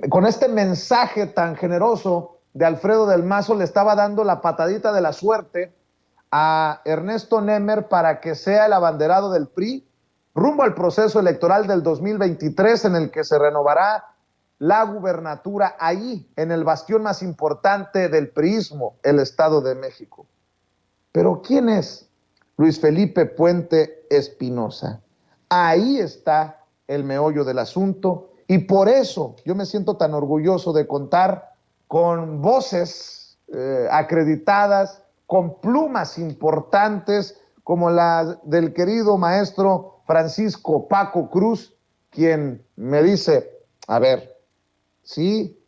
con este mensaje tan generoso de Alfredo del Mazo, le estaba dando la patadita de la suerte a Ernesto Nemer para que sea el abanderado del PRI rumbo al proceso electoral del 2023, en el que se renovará la gubernatura ahí, en el bastión más importante del priismo, el Estado de México. Pero ¿quién es Luis Felipe Puente Espinosa? Ahí está el meollo del asunto, y por eso yo me siento tan orgulloso de contar con voces acreditadas, con plumas importantes como la del querido maestro Francisco Paco Cruz, quien me dice, a ver, sí,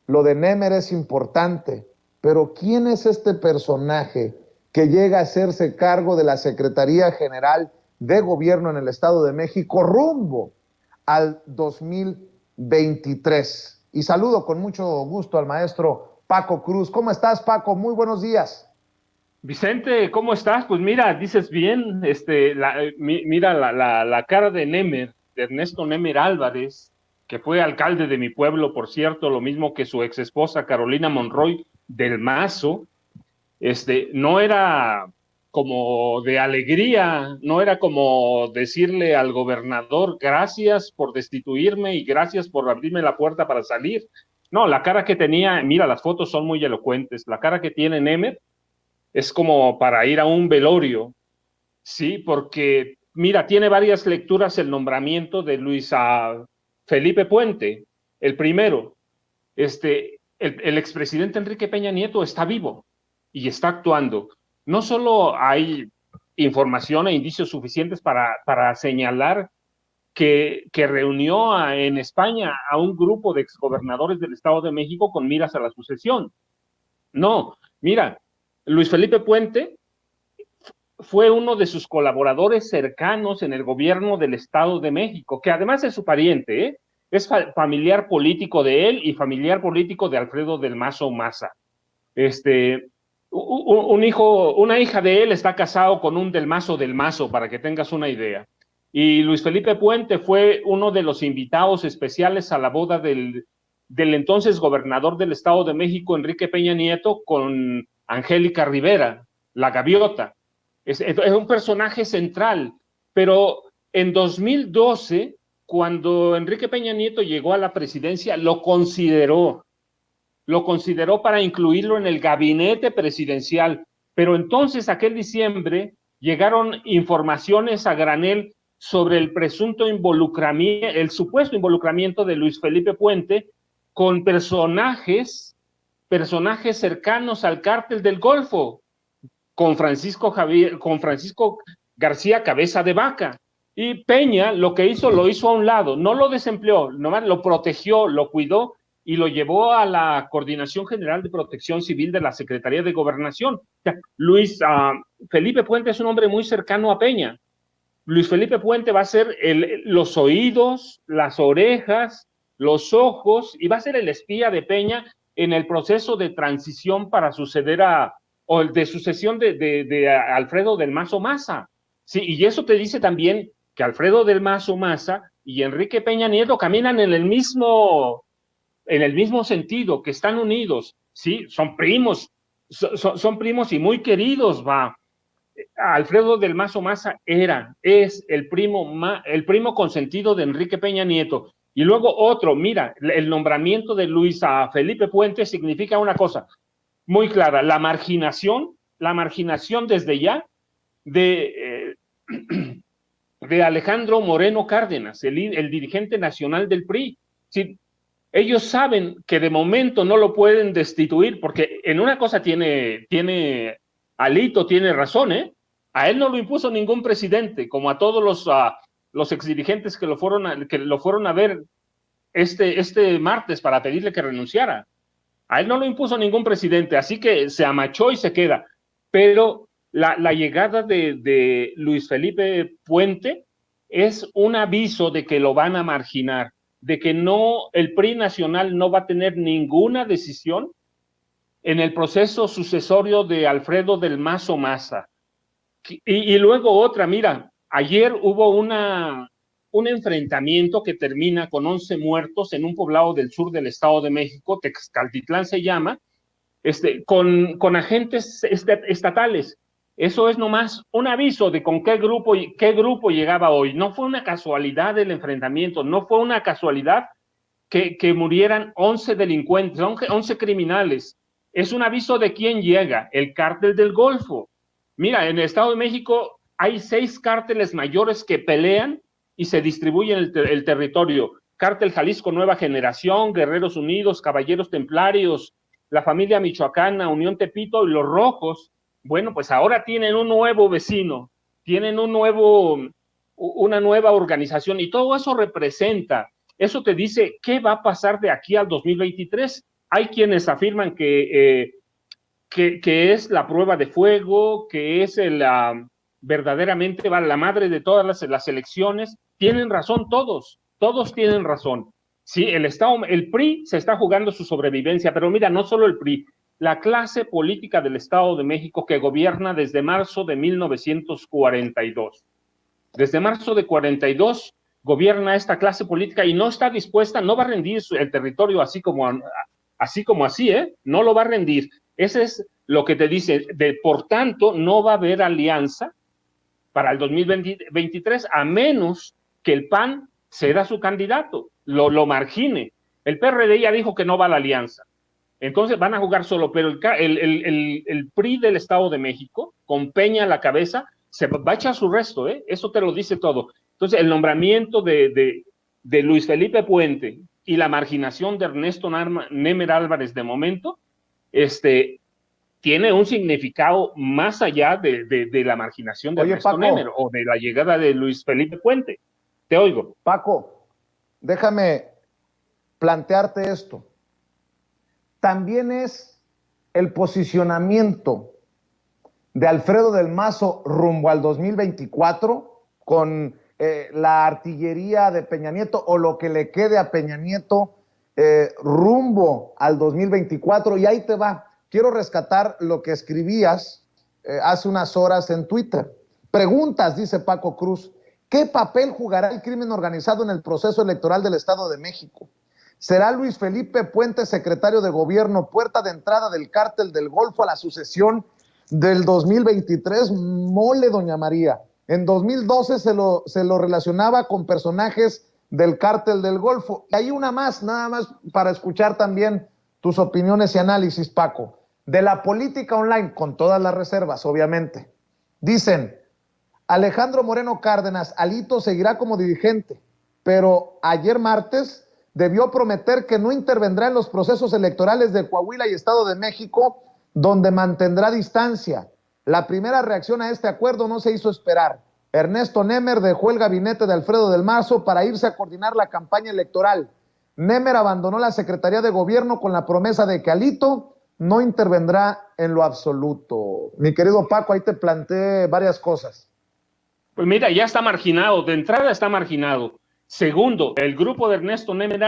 lo de Nemer es importante, pero ¿quién es este personaje que llega a hacerse cargo de la Secretaría General de Gobierno en el Estado de México rumbo al 2023? Y saludo con mucho gusto al maestro Paco Cruz. ¿Cómo estás, Paco? Muy buenos días. Vicente, ¿cómo estás? Pues mira, dices bien, mira la cara de Nemer, de Ernesto Nemer Álvarez, que fue alcalde de mi pueblo, por cierto, lo mismo que su ex esposa Carolina Monroy del Mazo. No era como de alegría, no era como decirle al gobernador, gracias por destituirme y gracias por abrirme la puerta para salir. No, la cara que tenía, mira, las fotos son muy elocuentes, la cara que tiene Nemer es como para ir a un velorio, ¿sí? Porque, mira, tiene varias lecturas el nombramiento de Luis Felipe Puente, el primero. El expresidente Enrique Peña Nieto está vivo y está actuando. No solo hay información e indicios suficientes para señalar que reunió en España a un grupo de exgobernadores del Estado de México con miras a la sucesión. No, mira, Luis Felipe Puente fue uno de sus colaboradores cercanos en el gobierno del Estado de México, que además es su pariente, ¿eh? Es familiar político de él y familiar político de Alfredo del Mazo Maza. Una hija de él está casado con un del Mazo, para que tengas una idea. Y Luis Felipe Puente fue uno de los invitados especiales a la boda del entonces gobernador del Estado de México, Enrique Peña Nieto, con Angélica Rivera, la gaviota. Es un personaje central, pero en 2012, cuando Enrique Peña Nieto llegó a la presidencia, lo consideró para incluirlo en el gabinete presidencial, pero entonces aquel diciembre llegaron informaciones a granel sobre el presunto involucramiento, el supuesto involucramiento de Luis Felipe Puente con personajes cercanos al cártel del Golfo, con Francisco García Cabeza de Vaca. Y Peña lo que hizo, lo hizo a un lado, no lo desempleó, nomás lo protegió, lo cuidó y lo llevó a la Coordinación General de Protección Civil de la Secretaría de Gobernación. O sea, Felipe Puente es un hombre muy cercano a Peña. Luis Felipe Puente va a ser los oídos, las orejas, los ojos, y va a ser el espía de Peña en el proceso de transición para suceder o de sucesión de Alfredo del Mazo Maza. Sí, y eso te dice también que Alfredo del Mazo Maza y Enrique Peña Nieto caminan en el mismo sentido, que están unidos, ¿sí? Son primos, son primos y muy queridos, va. Alfredo del Mazo Maza es el primo consentido de Enrique Peña Nieto. Y luego otro, mira, el nombramiento de Luis Felipe Puente significa una cosa muy clara, la marginación desde ya de, de Alejandro Moreno Cárdenas, el dirigente nacional del PRI. Sí, ellos saben que de momento no lo pueden destituir, porque en una cosa Alito tiene razón, ¿eh? A él no lo impuso ningún presidente, como a todos los exdirigentes que lo fueron a ver este martes para pedirle que renunciara. A él no lo impuso ningún presidente, así que se amachó y se queda. Pero la llegada de Luis Felipe Puente es un aviso de que lo van a marginar, de que el PRI nacional no va a tener ninguna decisión en el proceso sucesorio de Alfredo del Mazo Maza. Y luego otra, mira, ayer hubo un enfrentamiento que termina con 11 muertos en un poblado del sur del Estado de México, Texcaltitlán se llama, con agentes estatales. Eso es nomás un aviso de con qué grupo llegaba hoy. No fue una casualidad el enfrentamiento, no fue una casualidad que murieran 11 delincuentes, 11 criminales. Es un aviso de quién llega, el cártel del Golfo. Mira, en el Estado de México hay 6 cárteles mayores que pelean y se distribuyen el territorio. Cártel Jalisco Nueva Generación, Guerreros Unidos, Caballeros Templarios, la familia michoacana, Unión Tepito y los Rojos. Bueno, pues ahora tienen un nuevo vecino, tienen una nueva organización y todo eso representa, eso te dice qué va a pasar de aquí al 2023. Hay quienes afirman que es la prueba de fuego, que es verdaderamente la madre de todas las elecciones. Tienen razón todos tienen razón. Sí, el PRI se está jugando su sobrevivencia, pero mira, no solo el PRI, la clase política del Estado de México que gobierna desde marzo de 1942. Desde marzo de 42 gobierna esta clase política y no está dispuesta, no va a rendir el territorio así como así, no lo va a rendir. Ese es lo que te dice. Por tanto, no va a haber alianza para el 2023 a menos que el PAN ceda su candidato, lo margine. El PRD ya dijo que no va a la alianza. Entonces van a jugar solo, pero el PRI del Estado de México, con Peña a la cabeza, se va a echar su resto, eso te lo dice todo. Entonces el nombramiento de Luis Felipe Puente y la marginación de Ernesto Némer Álvarez de momento, tiene un significado más allá de la marginación de Ernesto Némer o de la llegada de Luis Felipe Puente. Te oigo. Paco, déjame plantearte esto. También es el posicionamiento de Alfredo del Mazo rumbo al 2024 con la artillería de Peña Nieto o lo que le quede a Peña Nieto rumbo al 2024. Y ahí te va. Quiero rescatar lo que escribías hace unas horas en Twitter. Preguntas, dice Paco Cruz, ¿qué papel jugará el crimen organizado en el proceso electoral del Estado de México? ¿Será Luis Felipe Puente secretario de gobierno, puerta de entrada del cártel del Golfo a la sucesión del 2023? Mole, doña María. En 2012 se lo relacionaba con personajes del cártel del Golfo. Y hay una más, nada más para escuchar también tus opiniones y análisis, Paco. De la política online, con todas las reservas, obviamente. Dicen, Alejandro Moreno Cárdenas, Alito seguirá como dirigente, pero ayer martes debió prometer que no intervendrá en los procesos electorales de Coahuila y Estado de México, donde mantendrá distancia. La primera reacción a este acuerdo no se hizo esperar. Ernesto Némer dejó el gabinete de Alfredo del Mazo para irse a coordinar la campaña electoral. Némer abandonó la Secretaría de Gobierno con la promesa de que Alito no intervendrá en lo absoluto. Mi querido Paco, ahí te planteé varias cosas. Pues mira, ya está marginado, de entrada está marginado. Segundo, el grupo de Ernesto Némer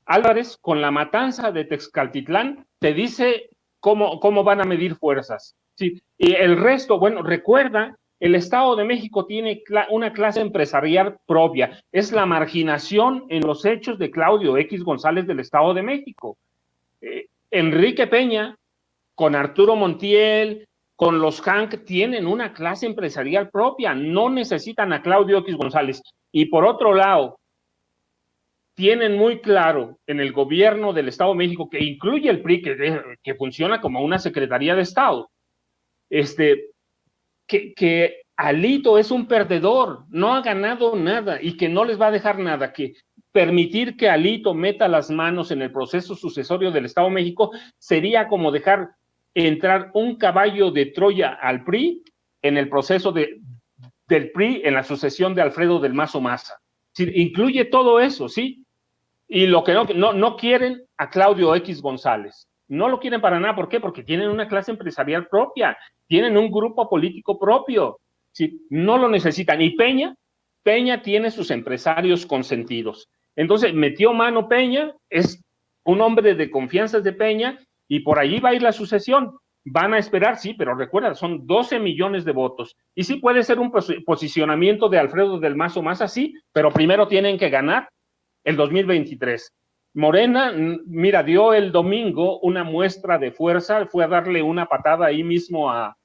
Álvarez, con la matanza de Texcaltitlán, te dice cómo van a medir fuerzas. ¿Sí? Y el resto, bueno, recuerda, el Estado de México tiene una clase empresarial propia. Es la marginación en los hechos de Claudio X González del Estado de México. Enrique Peña, con Arturo Montiel, con los Hank, tienen una clase empresarial propia, no necesitan a Claudio X González. Y por otro lado, tienen muy claro en el gobierno del Estado de México, que incluye el PRI, que funciona como una Secretaría de Estado, que Alito es un perdedor, no ha ganado nada y que no les va a dejar nada, que permitir que Alito meta las manos en el proceso sucesorio del Estado de México sería como dejar entrar un caballo de Troya al PRI en el proceso del PRI en la sucesión de Alfredo del Mazo Maza. Sí, incluye todo eso, ¿sí? Y lo que no quieren a Claudio X González. No lo quieren para nada. ¿Por qué? Porque tienen una clase empresarial propia, tienen un grupo político propio. ¿Sí? No lo necesitan. Y Peña tiene sus empresarios consentidos. Entonces, metió mano Peña, es un hombre de confianza de Peña, y por allí va a ir la sucesión. Van a esperar, sí, pero recuerda, son 12 millones de votos. Y sí puede ser un posicionamiento de Alfredo del Mazo más así, pero primero tienen que ganar el 2023. Morena, mira, dio el domingo una muestra de fuerza, fue a darle una patada ahí mismo a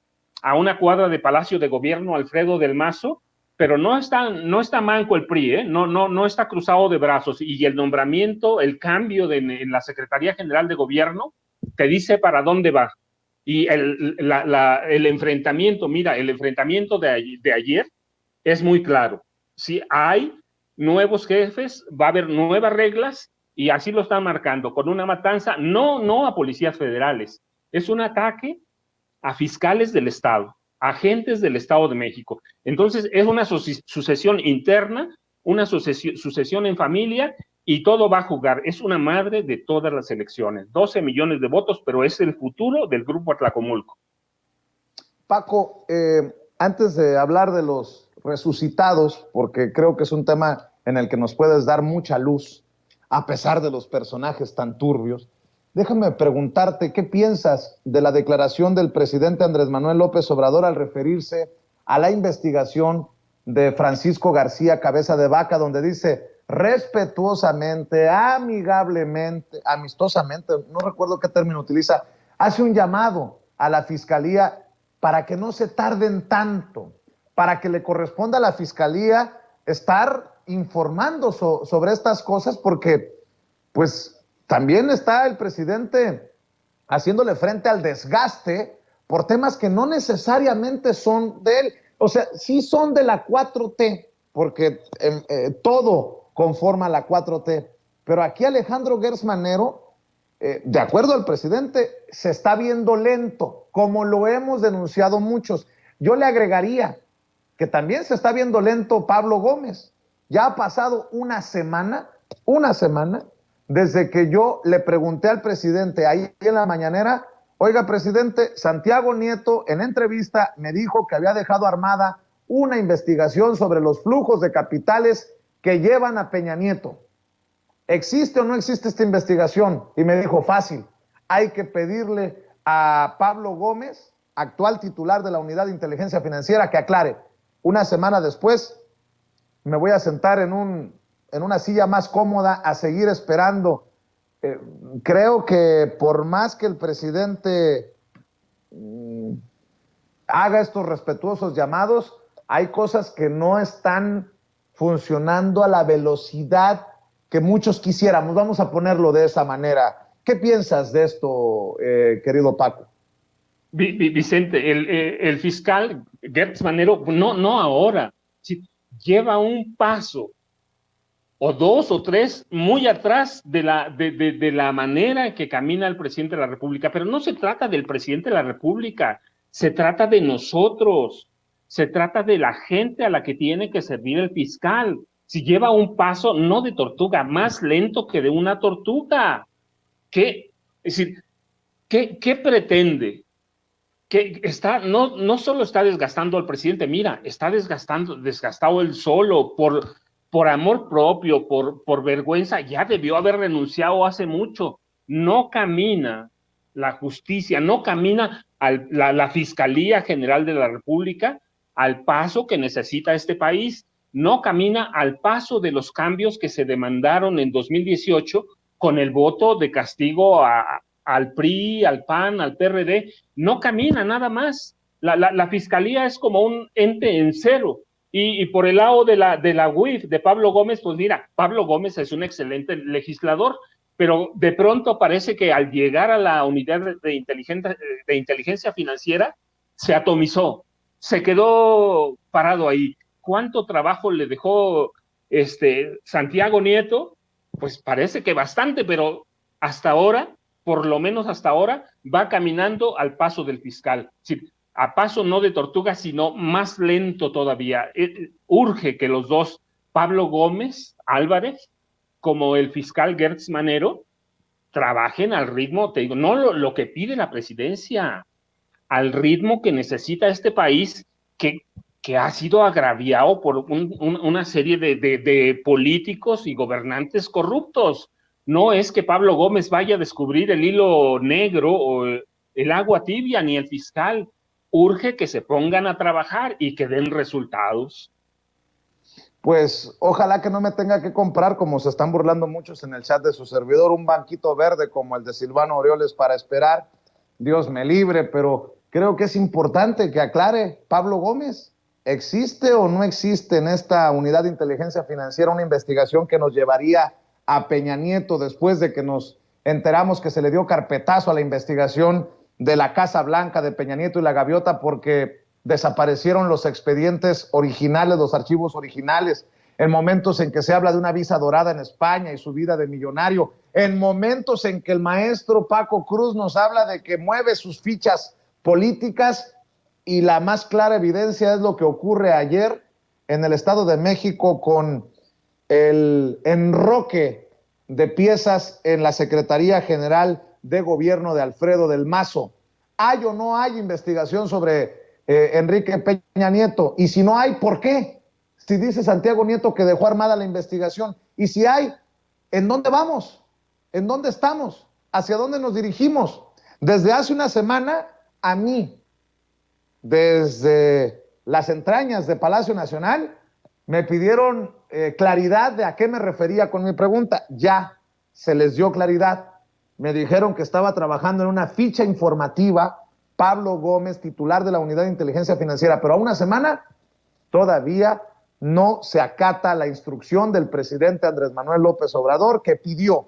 una cuadra de Palacio de Gobierno, Alfredo del Mazo, pero no está manco el PRI, no está cruzado de brazos, y el nombramiento, el cambio en la Secretaría General de Gobierno, te dice para dónde va. Y el enfrentamiento, mira, el enfrentamiento de ayer es muy claro. Si hay nuevos jefes, va a haber nuevas reglas, y así lo están marcando, con una matanza, no a policías federales, es un ataque a fiscales del Estado, agentes del Estado de México. Entonces, es una sucesión interna, una sucesión en familia, y todo va a jugar. Es una madre de todas las elecciones. 12 millones de votos, pero es el futuro del Grupo Atlacomulco. Paco, antes de hablar de los resucitados, porque creo que es un tema en el que nos puedes dar mucha luz, a pesar de los personajes tan turbios, déjame preguntarte, ¿qué piensas de la declaración del presidente Andrés Manuel López Obrador al referirse a la investigación de Francisco García Cabeza de Vaca, donde dice respetuosamente, amigablemente, amistosamente, no recuerdo qué término utiliza, hace un llamado a la Fiscalía para que no se tarden tanto, para que le corresponda a la Fiscalía estar informando sobre estas cosas, porque pues también está el presidente haciéndole frente al desgaste por temas que no necesariamente son de él. O sea, sí son de la 4T, porque todo conforma la 4T. Pero aquí Alejandro Gertz Manero, de acuerdo al presidente, se está viendo lento, como lo hemos denunciado muchos. Yo le agregaría que también se está viendo lento Pablo Gómez. Ya ha pasado una semana, desde que yo le pregunté al presidente ahí en la mañanera, oiga, presidente, Santiago Nieto en entrevista me dijo que había dejado armada una investigación sobre los flujos de capitales que llevan a Peña Nieto. ¿Existe o no existe esta investigación? Y me dijo, fácil, hay que pedirle a Pablo Gómez, actual titular de la Unidad de Inteligencia Financiera, que aclare. Una semana después me voy a sentar en una silla más cómoda a seguir esperando. Creo que por más que el presidente haga estos respetuosos llamados, hay cosas que no están funcionando a la velocidad que muchos quisiéramos. Vamos a ponerlo de esa manera. ¿Qué piensas de esto, querido Paco? Vicente, el fiscal Gertz Manero, no ahora, sí, lleva un paso o dos o tres muy atrás de la manera que camina el presidente de la República. Pero no se trata del presidente de la República, se trata de nosotros, se trata de la gente a la que tiene que servir el fiscal. Si lleva un paso, no de tortuga, más lento que de una tortuga. Es decir, ¿qué pretende? Que no solo está desgastando al presidente, mira, está desgastado él solo por amor propio, por vergüenza, ya debió haber renunciado hace mucho. No camina la justicia, no camina la Fiscalía General de la República al paso que necesita este país, no camina al paso de los cambios que se demandaron en 2018 con el voto de castigo al PRI, al PAN, al PRD, no camina nada más. La Fiscalía es como un ente en cero. Y por el lado de la UIF, de Pablo Gómez, pues mira, Pablo Gómez es un excelente legislador, pero de pronto parece que al llegar a la unidad de inteligencia financiera, se atomizó, se quedó parado ahí. ¿Cuánto trabajo le dejó Santiago Nieto? Pues parece que bastante, pero hasta ahora, por lo menos hasta ahora, va caminando al paso del fiscal. Sí, a paso no de tortuga, sino más lento todavía. Urge que los dos, Pablo Gómez Álvarez, como el fiscal Gertz Manero, trabajen al ritmo, te digo, no lo que pide la presidencia, al ritmo que necesita este país, que ha sido agraviado por una serie de políticos y gobernantes corruptos. No es que Pablo Gómez vaya a descubrir el hilo negro el agua tibia ni el fiscal. Urge que se pongan a trabajar y que den resultados. Pues ojalá que no me tenga que comprar, como se están burlando muchos en el chat de su servidor, un banquito verde como el de Silvano Aureoles para esperar. Dios me libre, pero creo que es importante que aclare Pablo Gómez. ¿Existe o no existe en esta unidad de inteligencia financiera una investigación que nos llevaría a Peña Nieto después de que nos enteramos que se le dio carpetazo a la investigación de la Casa Blanca de Peña Nieto y la Gaviota porque desaparecieron los expedientes originales, los archivos originales, en momentos en que se habla de una visa dorada en España y su vida de millonario, en momentos en que el maestro Paco Cruz nos habla de que mueve sus fichas políticas, y la más clara evidencia es lo que ocurre ayer en el Estado de México con el enroque de piezas en la Secretaría General de Gobierno de Alfredo del Mazo. ¿Hay o no hay investigación sobre Enrique Peña Nieto? Y si no hay, ¿por qué? Si dice Santiago Nieto que dejó armada la investigación. Y si hay, ¿en dónde vamos? ¿En dónde estamos? ¿Hacia dónde nos dirigimos? Desde hace una semana, a mí, desde las entrañas de Palacio Nacional, me pidieron claridad de a qué me refería con mi pregunta. Ya se les dio claridad. Me dijeron que estaba trabajando en una ficha informativa Pablo Gómez, titular de la Unidad de Inteligencia Financiera, pero a una semana todavía no se acata la instrucción del presidente Andrés Manuel López Obrador, que pidió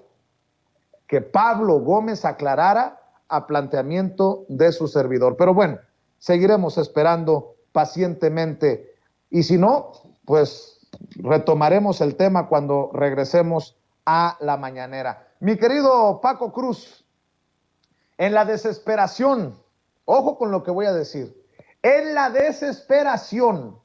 que Pablo Gómez aclarara a planteamiento de su servidor. Pero bueno, seguiremos esperando pacientemente, y si no, pues retomaremos el tema cuando regresemos a la mañanera. Mi querido Paco Cruz, en la desesperación, ojo con lo que voy a decir, en la desesperación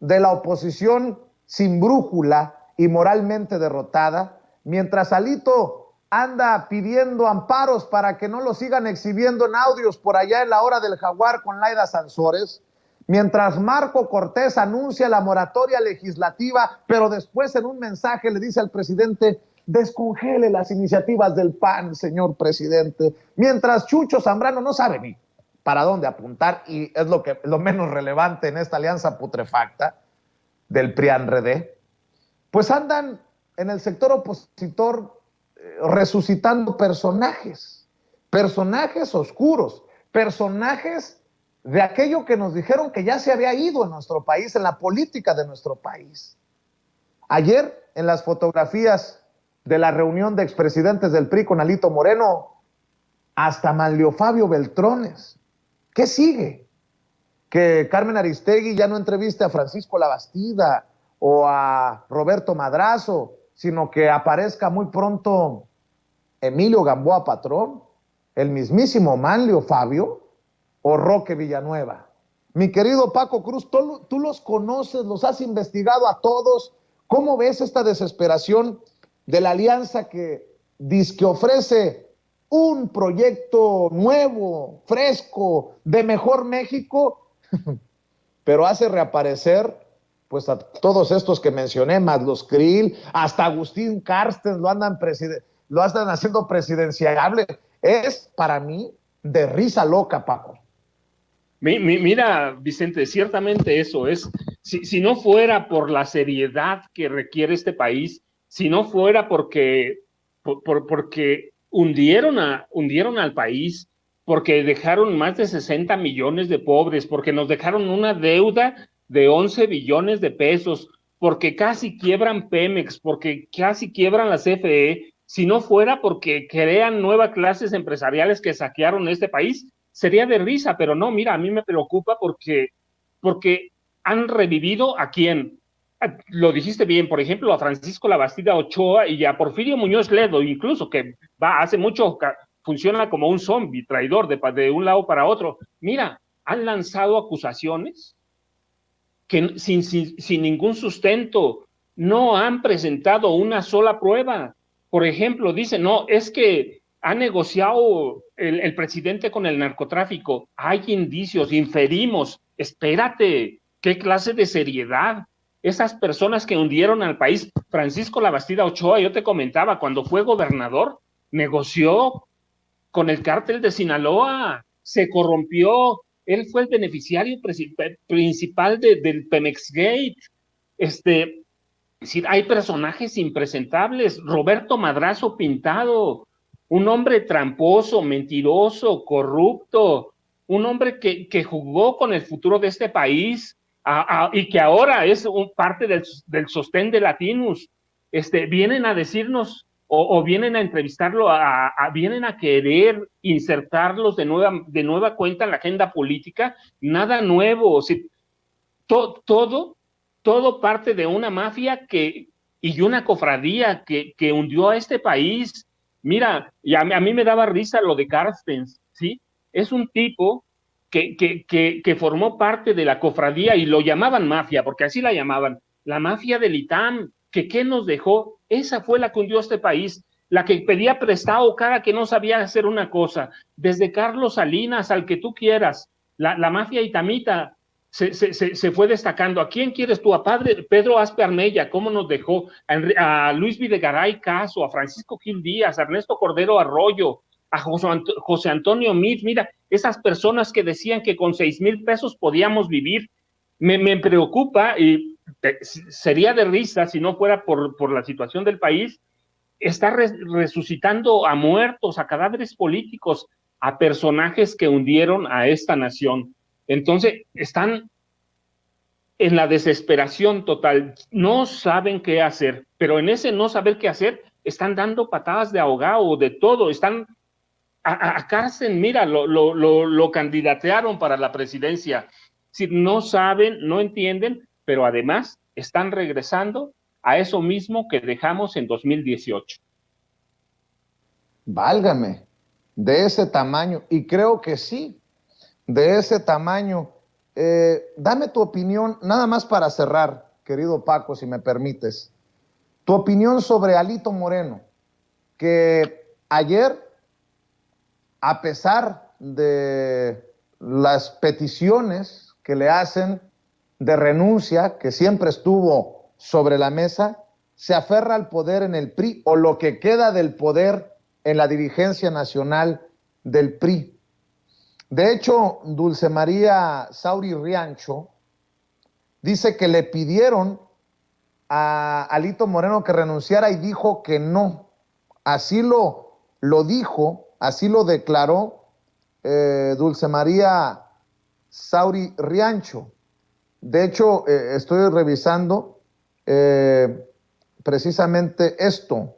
de la oposición sin brújula y moralmente derrotada, mientras Alito anda pidiendo amparos para que no lo sigan exhibiendo en audios por allá en la hora del jaguar con Laida Sansores, mientras Marco Cortés anuncia la moratoria legislativa, pero después en un mensaje le dice al presidente: descongele las iniciativas del PAN, señor presidente, mientras Chucho Zambrano no sabe ni para dónde apuntar, y es lo menos relevante en esta alianza putrefacta del PRI-ANRED, pues andan en el sector opositor resucitando personajes oscuros, personajes de aquello que nos dijeron que ya se había ido en nuestro país, en la política de nuestro país. Ayer, en las fotografías de la reunión de expresidentes del PRI con Alito Moreno, hasta Manlio Fabio Beltrones. ¿Qué sigue? Que Carmen Aristegui ya no entreviste a Francisco Labastida o a Roberto Madrazo, sino que aparezca muy pronto Emilio Gamboa Patrón, el mismísimo Manlio Fabio o Roque Villanueva. Mi querido Paco Cruz, tú los conoces, los has investigado a todos. ¿Cómo ves esta desesperación de la alianza que dizque ofrece un proyecto nuevo, fresco, de mejor México, pero hace reaparecer pues a todos estos que mencioné, más los Krill, hasta Agustín Carstens lo andan haciendo presidenciable? Es para mí de risa loca, Paco. Mira, Vicente, ciertamente eso es, si no fuera por la seriedad que requiere este país, si no fuera porque hundieron al país, porque dejaron más de 60 millones de pobres, porque nos dejaron una deuda de 11 billones de pesos, porque casi quiebran Pemex, porque casi quiebran la CFE, si no fuera porque crean nuevas clases empresariales que saquearon este país, sería de risa, pero no, mira, a mí me preocupa porque han revivido ¿a quién? Lo dijiste bien, por ejemplo, a Francisco Labastida Ochoa y a Porfirio Muñoz Ledo, incluso, que hace mucho, funciona como un zombie, traidor de un lado para otro. Mira, han lanzado acusaciones que sin ningún sustento, no han presentado una sola prueba. Por ejemplo, dicen, no, es que ha negociado el presidente con el narcotráfico, hay indicios, inferimos. Espérate, ¿qué clase de seriedad? Esas personas que hundieron al país, Francisco Labastida Ochoa, yo te comentaba, cuando fue gobernador, negoció con el cártel de Sinaloa, se corrompió, él fue el beneficiario principal del Pemex Gate. Sí, hay personajes impresentables. Roberto Madrazo Pintado, un hombre tramposo, mentiroso, corrupto, un hombre que jugó con el futuro de este país y que ahora es parte del sostén de Latinus. Vienen a decirnos o vienen a entrevistarlo, vienen a querer insertarlos de nueva cuenta en la agenda política. Nada nuevo. O sea, todo parte de una mafia y una cofradía que hundió a este país. Mira, y a mí me daba risa lo de Carstens, ¿sí? Es un tipo que formó parte de la cofradía y lo llamaban mafia, porque así la llamaban, la mafia del ITAM, que ¿qué nos dejó? Esa fue la que hundió a este país, la que pedía prestado cada que no sabía hacer una cosa, desde Carlos Salinas al que tú quieras, la mafia itamita se fue destacando. ¿A quién quieres tú? A Pedro Aspe Armella, ¿cómo nos dejó? A Luis Videgaray Caso, a Francisco Gil Díaz, a Ernesto Cordero Arroyo, a José Antonio Meade. Mira, esas personas que decían que con 6,000 pesos podíamos vivir. Me preocupa y sería de risa si no fuera por la situación del país. Está resucitando a muertos, a cadáveres políticos, a personajes que hundieron a esta nación. Entonces, están en la desesperación total, no saben qué hacer, pero en ese no saber qué hacer, están dando patadas de ahogado, de todo, están a cárcel, mira, lo candidatearon para la presidencia. Si no saben, no entienden, pero además están regresando a eso mismo que dejamos en 2018. Válgame, de ese tamaño, y creo que sí, de ese tamaño. Dame tu opinión, nada más para cerrar, querido Paco, si me permites. Tu opinión sobre Alito Moreno, que ayer, a pesar de las peticiones que le hacen de renuncia, que siempre estuvo sobre la mesa, se aferra al poder en el PRI, o lo que queda del poder en la dirigencia nacional del PRI. De hecho, Dulce María Sauri Riancho dice que le pidieron a Alito Moreno que renunciara y dijo que no. Así lo dijo, así lo declaró Dulce María Sauri Riancho. De hecho, estoy revisando precisamente esto.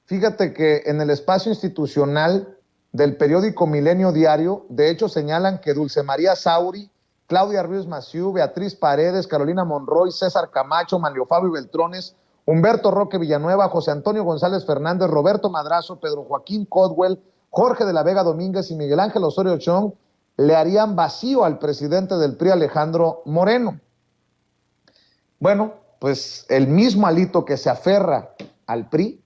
Fíjate que en el espacio institucional del periódico Milenio Diario, de hecho señalan que Dulce María Sauri, Claudia Ruiz Massieu, Beatriz Paredes, Carolina Monroy, César Camacho, Manlio Fabio Beltrones, Humberto Roque Villanueva, José Antonio González Fernández, Roberto Madrazo, Pedro Joaquín Codwell, Jorge de la Vega Domínguez y Miguel Ángel Osorio Chong le harían vacío al presidente del PRI, Alejandro Moreno. Bueno, pues el mismo Alito que se aferra al PRI,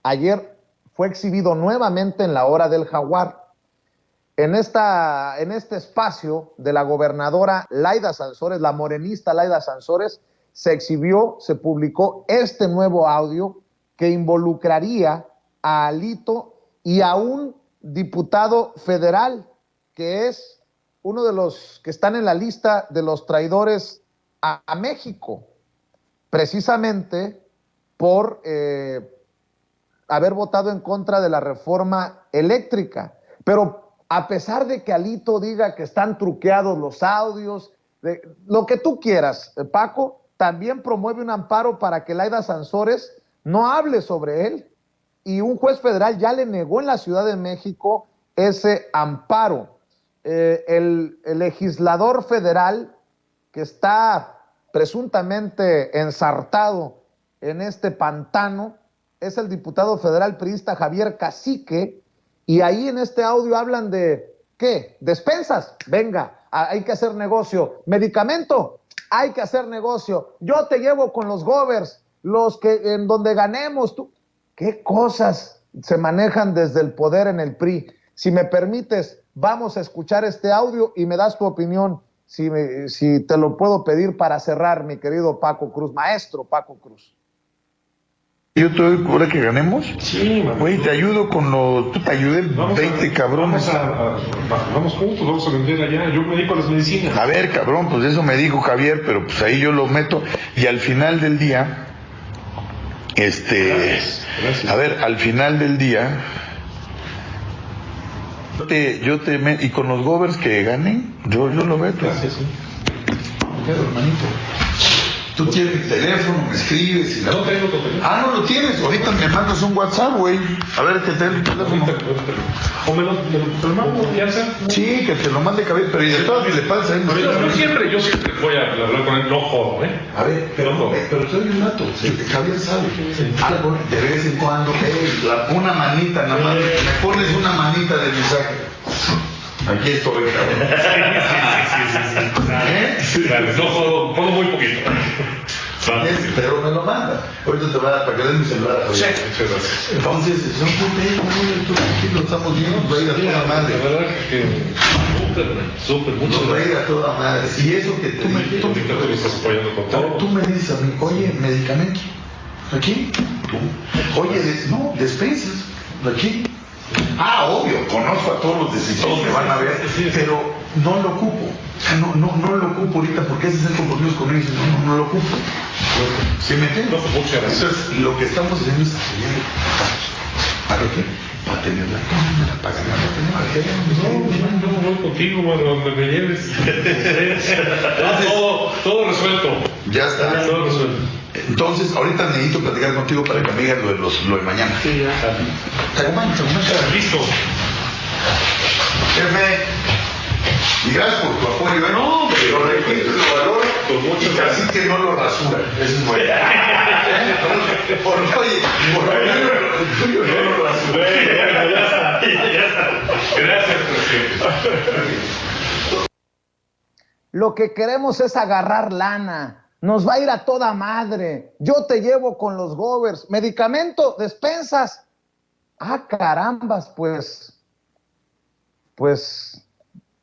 ayer fue exhibido nuevamente en la hora del jaguar. En este espacio de la gobernadora Laida Sansores, la morenista Laida Sansores, se exhibió, se publicó este nuevo audio que involucraría a Alito y a un diputado federal que es uno de los que están en la lista de los traidores a México, precisamente por haber votado en contra de la reforma eléctrica. Pero a pesar de que Alito diga que están truqueados los audios, lo que tú quieras, Paco, también promueve un amparo para que Laida Sansores no hable sobre él. Y un juez federal ya le negó en la Ciudad de México ese amparo. El legislador federal que está presuntamente ensartado en este pantano es el diputado federal priista Javier Cacique, y ahí en este audio hablan de, ¿qué? Despensas, venga, hay que hacer negocio. Medicamento, hay que hacer negocio. Yo te llevo con los govers, los que en donde ganemos. Tú. ¿Qué cosas se manejan desde el poder en el PRI? Si me permites, vamos a escuchar este audio y me das tu opinión, si te lo puedo pedir para cerrar, mi querido Paco Cruz, maestro Paco Cruz. Yo te doy, ahora que ganemos. Sí, güey, te ayudo con lo. Tú te ayudé 20 cabrones. Vamos juntos, vamos a vender allá. Yo me dedico a las medicinas. A ver, cabrón, pues eso me dijo Javier, pero pues ahí yo lo meto. Y al final del día, Gracias. a ver, al final del día, y con los govers que ganen, yo lo meto. Gracias, sí. Hermanito. Tú tienes mi teléfono, me escribes y No tengo tu teléfono. Ah, no lo tienes. Ahorita me mandas un WhatsApp, güey. A ver, que te el teléfono. O me lo mando, ya sé. Sí, que te lo mande Javier, pero y de todas le pasa a él. Yo siempre voy a hablar con él, no jodo, ¿eh? A ver, pero soy un dato. Javier sabe. Algo de vez en cuando, una manita nada más. Me pones una manita de mensaje. Aquí estoy, cabrón. Sí. Claro, no jodo muy poquito. Pero me lo manda. Ahorita te voy a dar para que des mi celular. Sí, muchas gracias. Entonces, son lo estamos viendo, nos va a ir a toda madre. La verdad que súper, muchas Nos va a ir a toda madre. Y eso que tú me estás apoyando con todo. Tú me dices a mí, oye, medicamento. ¿Aquí? Oye, no, despensas. ¿Aquí? Ah, obvio, conozco a todos los decisores que van a ver, pero no lo ocupo. No lo ocupo ahorita porque ese es el compromiso con ellos. No lo ocupo. ¿Sí me entiendes? Muchas gracias. Entonces, lo que estamos haciendo es apoyar. ¿Para qué? Para tener la cámara, para ganar la No voy contigo, donde me lleves. Todo resuelto. Ya está. Todo resuelto. Entonces, ahorita necesito platicar contigo para que me digas lo de mañana. Sí, ya. Te acompaño. Listo. Jefe, y gracias por tu apoyo. No, lo respeto y lo valoro. Con mucho y casi que no lo rasura. Eso es bueno. Por el tuyo no lo rasura. Ya está. Gracias, presidente. Lo que queremos es agarrar lana. Nos va a ir a toda madre. Yo te llevo con los govers. Medicamento, despensas. Ah, carambas, pues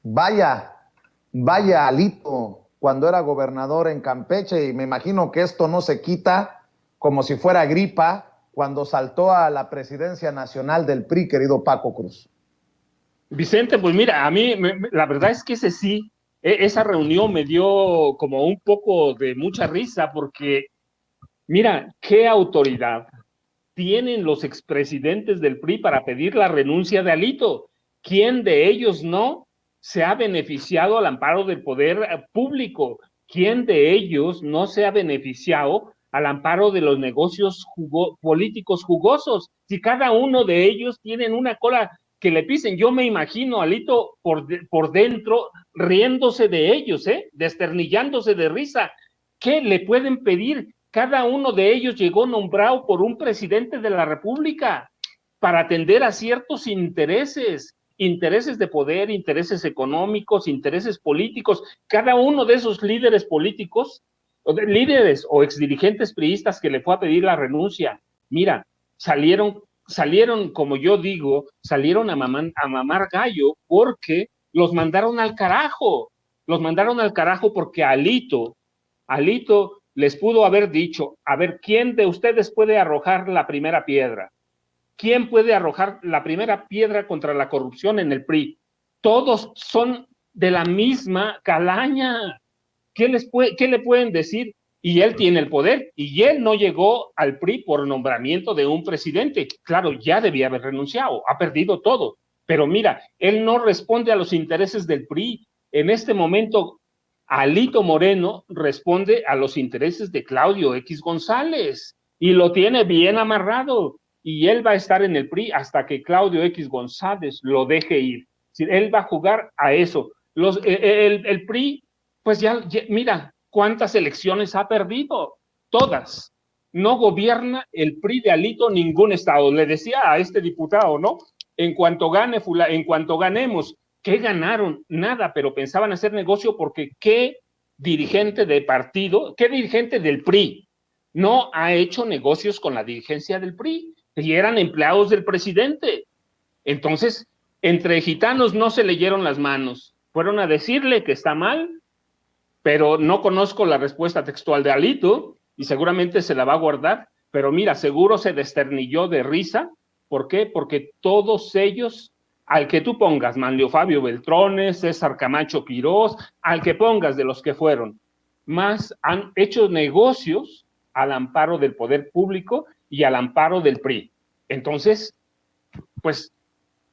vaya Alito cuando era gobernador en Campeche, y me imagino que esto no se quita como si fuera gripa cuando saltó a la presidencia nacional del PRI, querido Paco Cruz. Vicente, pues mira, a mí la verdad es que esa reunión me dio como un poco de mucha risa, porque mira, qué autoridad tienen los expresidentes del PRI para pedir la renuncia de Alito. ¿Quién de ellos no se ha beneficiado al amparo del poder público? ¿Quién de ellos no se ha beneficiado al amparo de los negocios políticos jugosos? Si cada uno de ellos tienen una cola que le pisen. Yo me imagino a Alito por dentro riéndose de ellos, desternillándose de risa. ¿Qué le pueden pedir? Cada uno de ellos llegó nombrado por un presidente de la República para atender a ciertos intereses de poder, intereses económicos, intereses políticos. Cada uno de esos líderes políticos, líderes o exdirigentes priistas que le fue a pedir la renuncia, mira, salieron, como yo digo, salieron a mamar gallo porque los mandaron al carajo. Los mandaron al carajo porque Alito les pudo haber dicho, a ver, ¿quién de ustedes puede arrojar la primera piedra? ¿Quién puede arrojar la primera piedra contra la corrupción en el PRI? Todos son de la misma calaña. ¿Qué le pueden decir? Y él tiene el poder, y él no llegó al PRI por nombramiento de un presidente. Claro, ya debía haber renunciado, ha perdido todo. Pero mira, él no responde a los intereses del PRI. En este momento, Alito Moreno responde a los intereses de Claudio X González, y lo tiene bien amarrado. Y él va a estar en el PRI hasta que Claudio X González lo deje ir. Él va a jugar a eso. El PRI, pues ya, mira, ¿cuántas elecciones ha perdido? Todas. No gobierna el PRI de Alito ningún estado. Le decía a este diputado, ¿no? En cuanto ganemos, ¿qué ganaron? Nada, pero pensaban hacer negocio porque ¿qué dirigente de partido, qué dirigente del PRI no ha hecho negocios con la dirigencia del PRI? Y eran empleados del presidente. Entonces, entre gitanos no se leyeron las manos. Fueron a decirle que está mal, pero no conozco la respuesta textual de Alito y seguramente se la va a guardar. pero mira, seguro se desternilló de risa. ¿Por qué? Porque todos ellos, al que tú pongas, Manlio Fabio Beltrones, César Camacho Quirós, al que pongas de los que fueron, más han hecho negocios al amparo del poder público y al amparo del PRI. Entonces, pues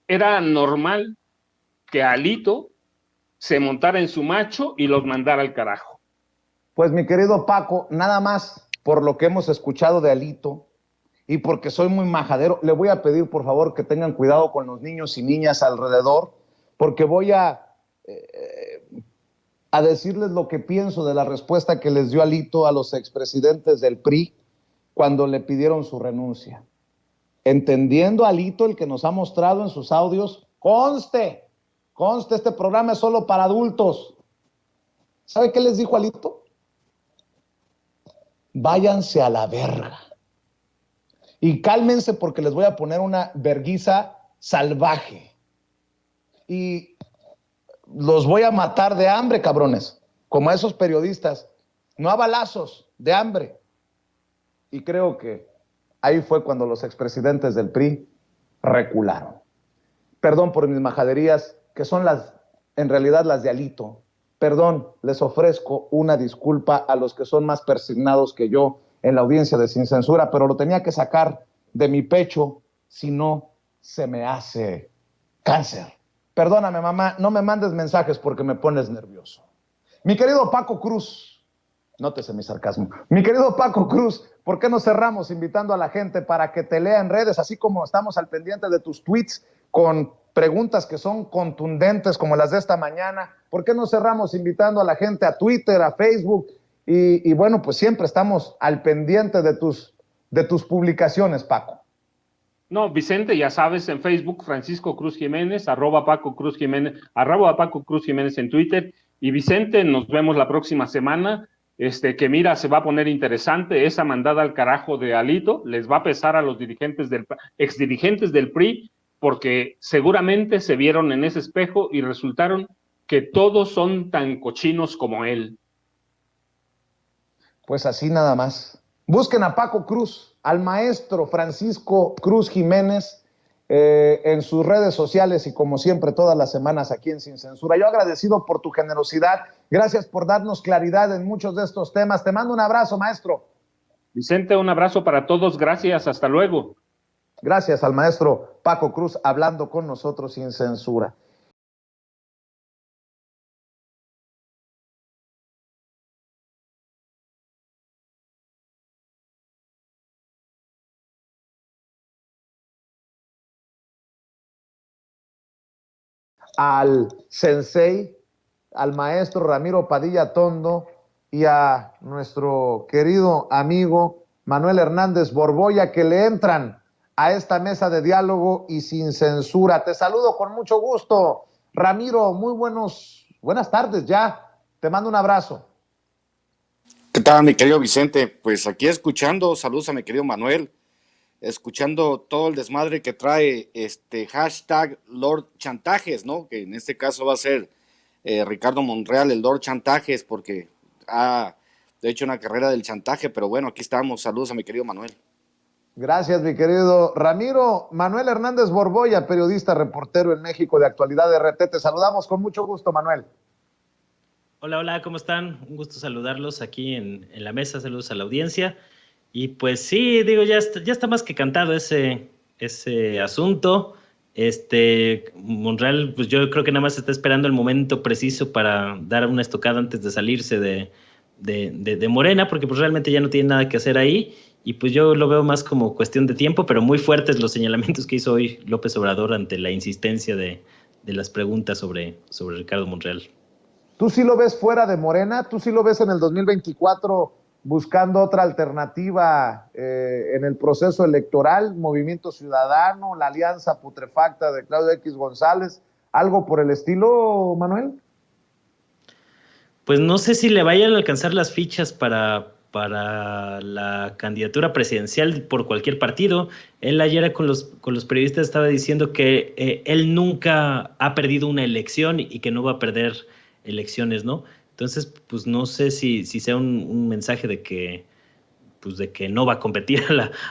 era normal que Alito se montara en su macho y los mandara al carajo. Pues mi querido Paco, nada más por lo que hemos escuchado de Alito y porque soy muy majadero, le voy a pedir por favor que tengan cuidado con los niños y niñas alrededor, porque voy a decirles lo que pienso de la respuesta que les dio Alito a los expresidentes del PRI cuando le pidieron su renuncia. Entendiendo Alito el que nos ha mostrado en sus audios, conste, este programa es solo para adultos. ¿Sabe qué les dijo Alito? Váyanse a la verga. Y cálmense porque les voy a poner una verguiza salvaje. Y los voy a matar de hambre, cabrones, como a esos periodistas. No a balazos, de hambre. Y creo que ahí fue cuando los expresidentes del PRI recularon. Perdón por mis majaderías, que son en realidad las de Alito. Perdón, les ofrezco una disculpa a los que son más persignados que yo en la audiencia de Sin Censura, pero lo tenía que sacar de mi pecho, si no se me hace cáncer. Perdóname, mamá, no me mandes mensajes porque me pones nervioso. Mi querido Paco Cruz, nótese mi sarcasmo. Mi querido Paco Cruz, ¿por qué no cerramos invitando a la gente para que te lea en redes, así como estamos al pendiente de tus tweets con preguntas que son contundentes como las de esta mañana? ¿Por qué no cerramos invitando a la gente a Twitter, a Facebook? Y bueno, pues siempre estamos al pendiente de tus publicaciones, Paco. No, Vicente, ya sabes, en Facebook, Francisco Cruz Jiménez, @Paco Cruz Jiménez, @Paco Cruz Jiménez en Twitter. Y Vicente, nos vemos la próxima semana. Que mira, se va a poner interesante esa mandada al carajo de Alito. Les va a pesar a los exdirigentes del PRI, porque seguramente se vieron en ese espejo y resultaron que todos son tan cochinos como él. Pues así nada más. Busquen a Paco Cruz, al maestro Francisco Cruz Jiménez, en sus redes sociales y como siempre todas las semanas aquí en Sin Censura. Yo agradecido por tu generosidad, gracias por darnos claridad en muchos de estos temas. Te mando un abrazo, maestro. Vicente, un abrazo para todos, gracias, hasta luego. Gracias al maestro Paco Cruz hablando con nosotros sin censura. Al sensei, al maestro Ramiro Padilla Tondo y a nuestro querido amigo Manuel Hernández Borboya, que le entran a esta mesa de diálogo y sin censura. Te saludo con mucho gusto, Ramiro. Muy buenas tardes ya. Te mando un abrazo. ¿Qué tal, mi querido Vicente? Pues aquí escuchando, saludos a mi querido Manuel, escuchando todo el desmadre que trae hashtag Lord Chantajes, ¿no? Que en este caso va a ser Ricardo Monreal, el Lord Chantajes, porque ha hecho una carrera del chantaje, pero bueno, aquí estamos. Saludos a mi querido Manuel. Gracias, mi querido Ramiro. Manuel Hernández Borboya, periodista, reportero en México de Actualidad RT. Te saludamos con mucho gusto, Manuel. Hola, ¿cómo están? Un gusto saludarlos aquí en la mesa. Saludos a la audiencia. Y pues sí, digo, ya está más que cantado ese asunto. Monreal, pues yo creo que nada más está esperando el momento preciso para dar una estocada antes de salirse de Morena, porque pues realmente ya no tiene nada que hacer ahí. Y pues yo lo veo más como cuestión de tiempo, pero muy fuertes los señalamientos que hizo hoy López Obrador ante la insistencia de las preguntas sobre Ricardo Monreal. ¿Tú sí lo ves fuera de Morena? ¿Tú sí lo ves en el 2024 buscando otra alternativa en el proceso electoral? ¿Movimiento Ciudadano, la alianza putrefacta de Claudio X González? ¿Algo por el estilo, Manuel? Pues no sé si le vayan a alcanzar las fichas para la candidatura presidencial por cualquier partido. Él ayer con los periodistas estaba diciendo que él nunca ha perdido una elección y que no va a perder elecciones, ¿no? Entonces, pues no sé si sea un mensaje de que pues de que no va a competir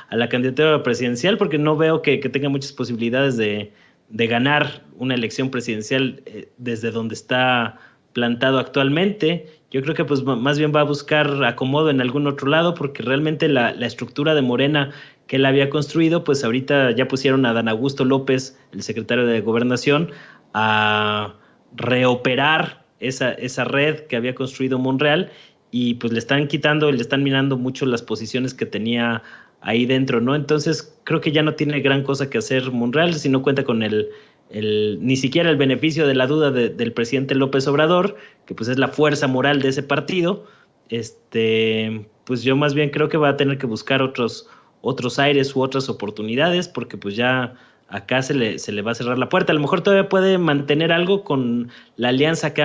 a la candidatura presidencial, porque no veo que tenga muchas posibilidades de ganar una elección presidencial desde donde está plantado actualmente. Yo creo que pues más bien va a buscar acomodo en algún otro lado, porque realmente la estructura de Morena que él había construido, pues ahorita ya pusieron a Dan Augusto López, el secretario de Gobernación, a reoperar esa red que había construido Monreal, y pues le están quitando, le están minando mucho las posiciones que tenía ahí dentro, ¿no? Entonces creo que ya no tiene gran cosa que hacer Monreal si no cuenta con ni siquiera el beneficio de la duda del presidente López Obrador, que pues es la fuerza moral de ese partido. Pues yo más bien creo que va a tener que buscar otros aires u otras oportunidades, porque pues ya acá se le va a cerrar la puerta. A lo mejor todavía puede mantener algo con la alianza que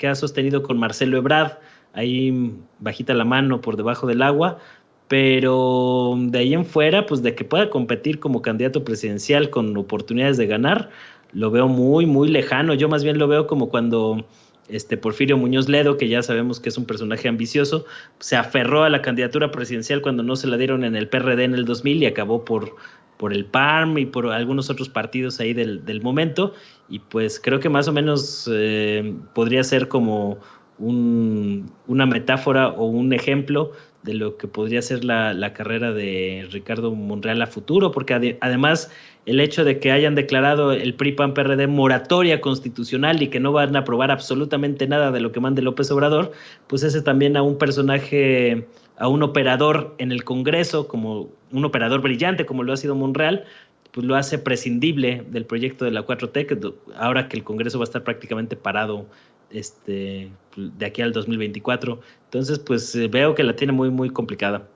ha sostenido con Marcelo Ebrard, ahí bajita la mano por debajo del agua, pero de ahí en fuera, pues de que pueda competir como candidato presidencial con oportunidades de ganar, lo veo muy, muy lejano. Yo más bien lo veo como cuando Porfirio Muñoz Ledo, que ya sabemos que es un personaje ambicioso, se aferró a la candidatura presidencial cuando no se la dieron en el PRD en el 2000 y acabó por el PAN y por algunos otros partidos ahí del momento, y pues creo que más o menos podría ser como una metáfora o un ejemplo de lo que podría ser la carrera de Ricardo Monreal a futuro, porque además el hecho de que hayan declarado el PRI-PAN-PRD moratoria constitucional y que no van a aprobar absolutamente nada de lo que mande López Obrador, pues ese también a un personaje, a un operador en el Congreso, como un operador brillante como lo ha sido Monreal, pues lo hace prescindible del proyecto de la 4T, ahora que el Congreso va a estar prácticamente parado de aquí al 2024. Entonces, pues veo que la tiene muy, muy complicada.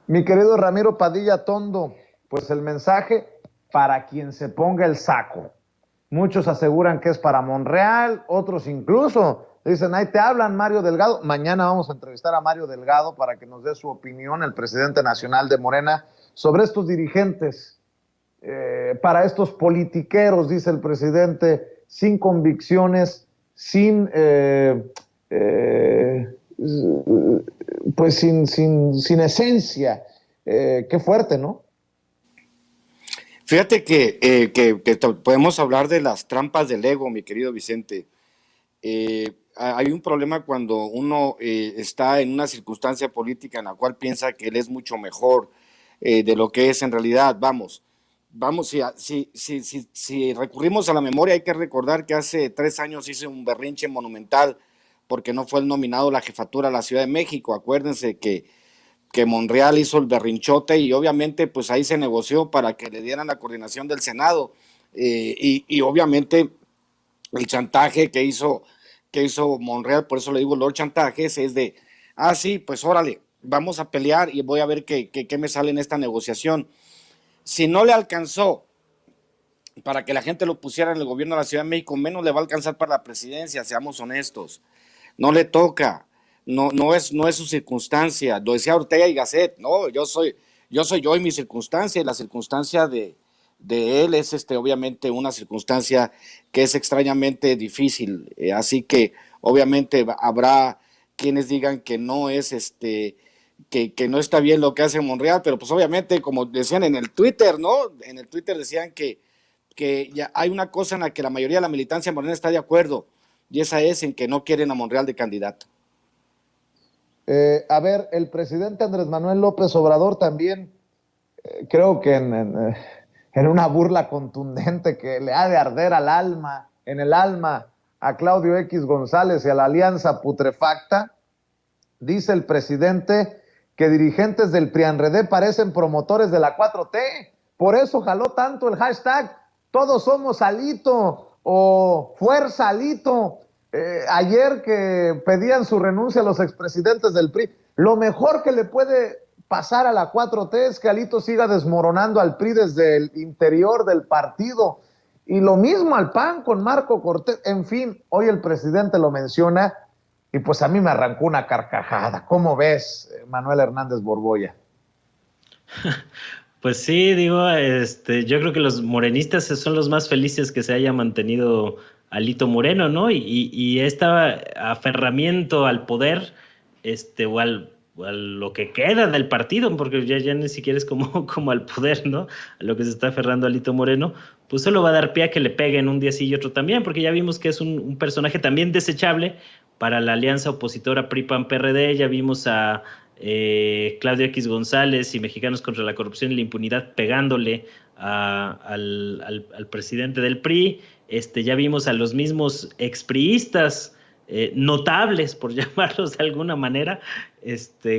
Mi querido Ramiro Padilla Tondo, pues el mensaje para quien se ponga el saco. Muchos aseguran que es para Monreal, otros incluso dicen, ahí te hablan Mario Delgado. Mañana vamos a entrevistar a Mario Delgado para que nos dé su opinión, el presidente nacional de Morena, sobre estos dirigentes, para estos politiqueros, dice el presidente, sin convicciones, sin pues sin esencia. Qué fuerte, ¿no? Fíjate que podemos hablar de las trampas del ego, mi querido Vicente. Hay un problema cuando uno está en una circunstancia política en la cual piensa que él es mucho mejor de lo que es en realidad. Vamos, si recurrimos a la memoria, hay que recordar que hace 3 años hice un berrinche monumental porque no fue el nominado a la jefatura de la Ciudad de México. Acuérdense que Monreal hizo el berrinchote y obviamente pues ahí se negoció para que le dieran la coordinación del Senado, y obviamente el chantaje que hizo Monreal, por eso le digo Lord Chantajes, es de, sí, pues órale, vamos a pelear y voy a ver qué me sale en esta negociación. Si no le alcanzó para que la gente lo pusiera en el gobierno de la Ciudad de México, menos le va a alcanzar para la presidencia, seamos honestos. No le toca, no es su circunstancia. Lo decía Ortega y Gasset, no, yo soy yo y mi circunstancia, y la circunstancia de él es obviamente una circunstancia que es extrañamente difícil, así que obviamente habrá quienes digan que no es que no está bien lo que hace Monreal, pero pues obviamente, como decían en el Twitter, ¿no? En el Twitter decían que ya hay una cosa en la que la mayoría de la militancia morena está de acuerdo, y esa es en que no quieren a Monreal de candidato. A ver, el presidente Andrés Manuel López Obrador también, creo que en una burla contundente que le ha de arder en el alma a Claudio X González y a la alianza putrefacta, dice el presidente que dirigentes del PRIANRED parecen promotores de la 4T, por eso jaló tanto el hashtag todos somos Alito o fuerza Alito. Ayer que pedían su renuncia a los expresidentes del PRI, lo mejor que le puede pasar a la 4T es que Alito siga desmoronando al PRI desde el interior del partido, y lo mismo al PAN con Marco Cortés. En fin, hoy el presidente lo menciona y pues a mí me arrancó una carcajada. ¿Cómo ves, Manuel Hernández Borboya? Pues sí, digo, yo creo que los morenistas son los más felices que se haya mantenido Alito Moreno, ¿no? Y este aferramiento al poder, o lo que queda del partido, porque ya ni siquiera es como al poder, ¿no? A lo que se está aferrando Alito Moreno, pues solo va a dar pie a que le peguen un día sí y otro también, porque ya vimos que es un personaje también desechable para la alianza opositora PRI-PAN-PRD. Ya vimos a Claudio X González y Mexicanos contra la Corrupción y la Impunidad pegándole al presidente del PRI. Ya vimos a los mismos expriistas notables, por llamarlos de alguna manera,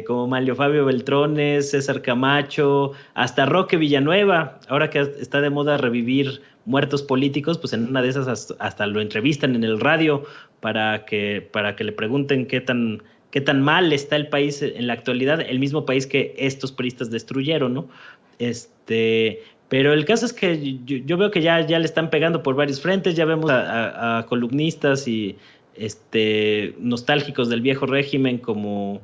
como Manlio Fabio Beltrones, César Camacho, hasta Roque Villanueva. Ahora que está de moda revivir muertos políticos, pues en una de esas hasta lo entrevistan en el radio para que le pregunten qué tan mal está el país en la actualidad, el mismo país que estos priistas destruyeron, ¿no? Pero el caso es que yo veo que ya le están pegando por varios frentes. Ya vemos a columnistas y nostálgicos del viejo régimen como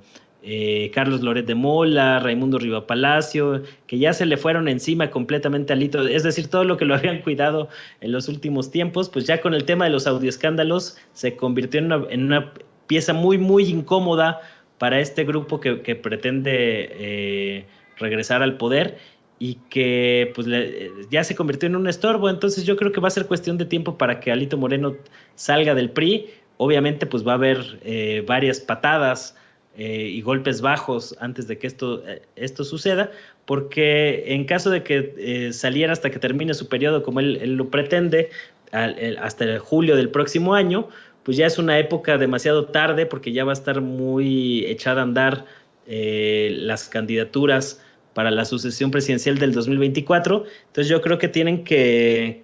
Carlos Loret de Mola, Raimundo Riva Palacio, que ya se le fueron encima completamente a Alito. Es decir, todo lo que lo habían cuidado en los últimos tiempos, pues ya con el tema de los audioescándalos se convirtió en una pieza muy, muy incómoda para este grupo que pretende regresar al poder, y que pues ya se convirtió en un estorbo. Entonces yo creo que va a ser cuestión de tiempo para que Alito Moreno salga del PRI. Obviamente pues va a haber varias patadas y golpes bajos antes de que esto suceda, porque en caso de que saliera hasta que termine su periodo como él lo pretende, hasta julio del próximo año, pues ya es una época demasiado tarde, porque ya va a estar muy echada a andar las candidaturas para la sucesión presidencial del 2024. Entonces yo creo que tienen que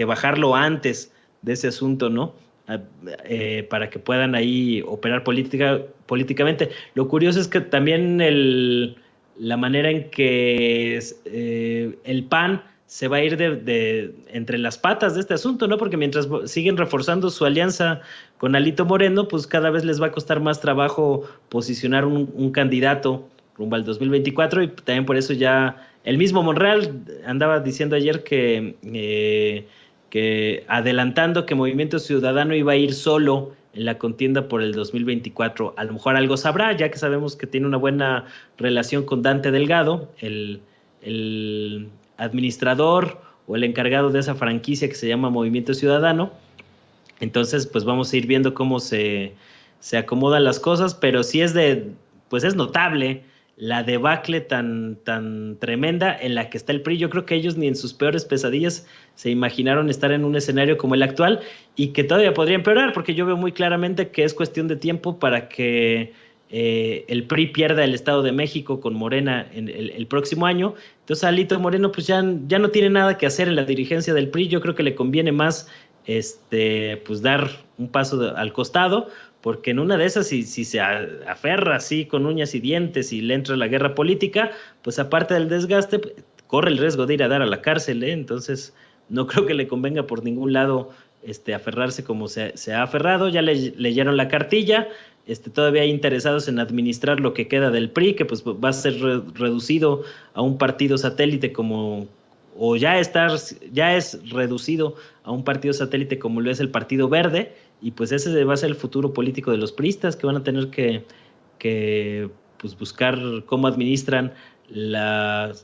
bajarlo antes de ese asunto, ¿no? Para que puedan ahí operar políticamente. Lo curioso es que también la manera en que el PAN se va a ir de entre las patas de este asunto, ¿no? Porque mientras siguen reforzando su alianza con Alito Moreno, pues cada vez les va a costar más trabajo posicionar un candidato rumbo al 2024, y también por eso ya el mismo Monreal andaba diciendo ayer que adelantando que Movimiento Ciudadano iba a ir solo en la contienda por el 2024. A lo mejor algo sabrá, ya que sabemos que tiene una buena relación con Dante Delgado, el administrador o el encargado de esa franquicia que se llama Movimiento Ciudadano. Entonces, pues vamos a ir viendo cómo se acomodan las cosas, pero sí es notable la debacle tan tremenda en la que está el PRI. Yo creo que ellos ni en sus peores pesadillas se imaginaron estar en un escenario como el actual, y que todavía podría empeorar, porque yo veo muy claramente que es cuestión de tiempo para que el PRI pierda el Estado de México con Morena en el próximo año. Entonces Alito Moreno pues ya no tiene nada que hacer en la dirigencia del PRI. Yo creo que le conviene más pues dar un paso al costado, porque en una de esas, si se aferra así con uñas y dientes y le entra la guerra política, pues aparte del desgaste, corre el riesgo de ir a dar a la cárcel, ¿eh? Entonces no creo que le convenga por ningún lado aferrarse como se ha aferrado. Ya leyeron la cartilla, todavía hay interesados en administrar lo que queda del PRI, que pues va a ser reducido a un partido satélite o ya es reducido a un partido satélite como lo es el Partido Verde, y pues ese va a ser el futuro político de los priistas, que van a tener que pues buscar cómo administran las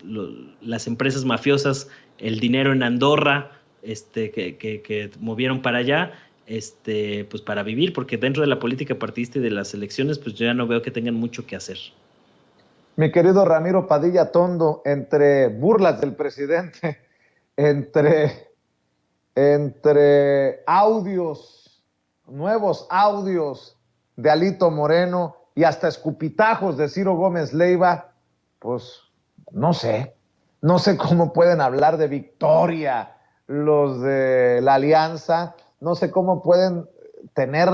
empresas mafiosas, el dinero en Andorra, que movieron para allá, pues para vivir, porque dentro de la política partidista y de las elecciones, pues yo ya no veo que tengan mucho que hacer. Mi querido Ramiro Padilla Tondo, entre burlas del presidente, entre nuevos audios de Alito Moreno y hasta escupitajos de Ciro Gómez Leiva, pues no sé cómo pueden hablar de victoria los de la alianza, no sé cómo pueden tener,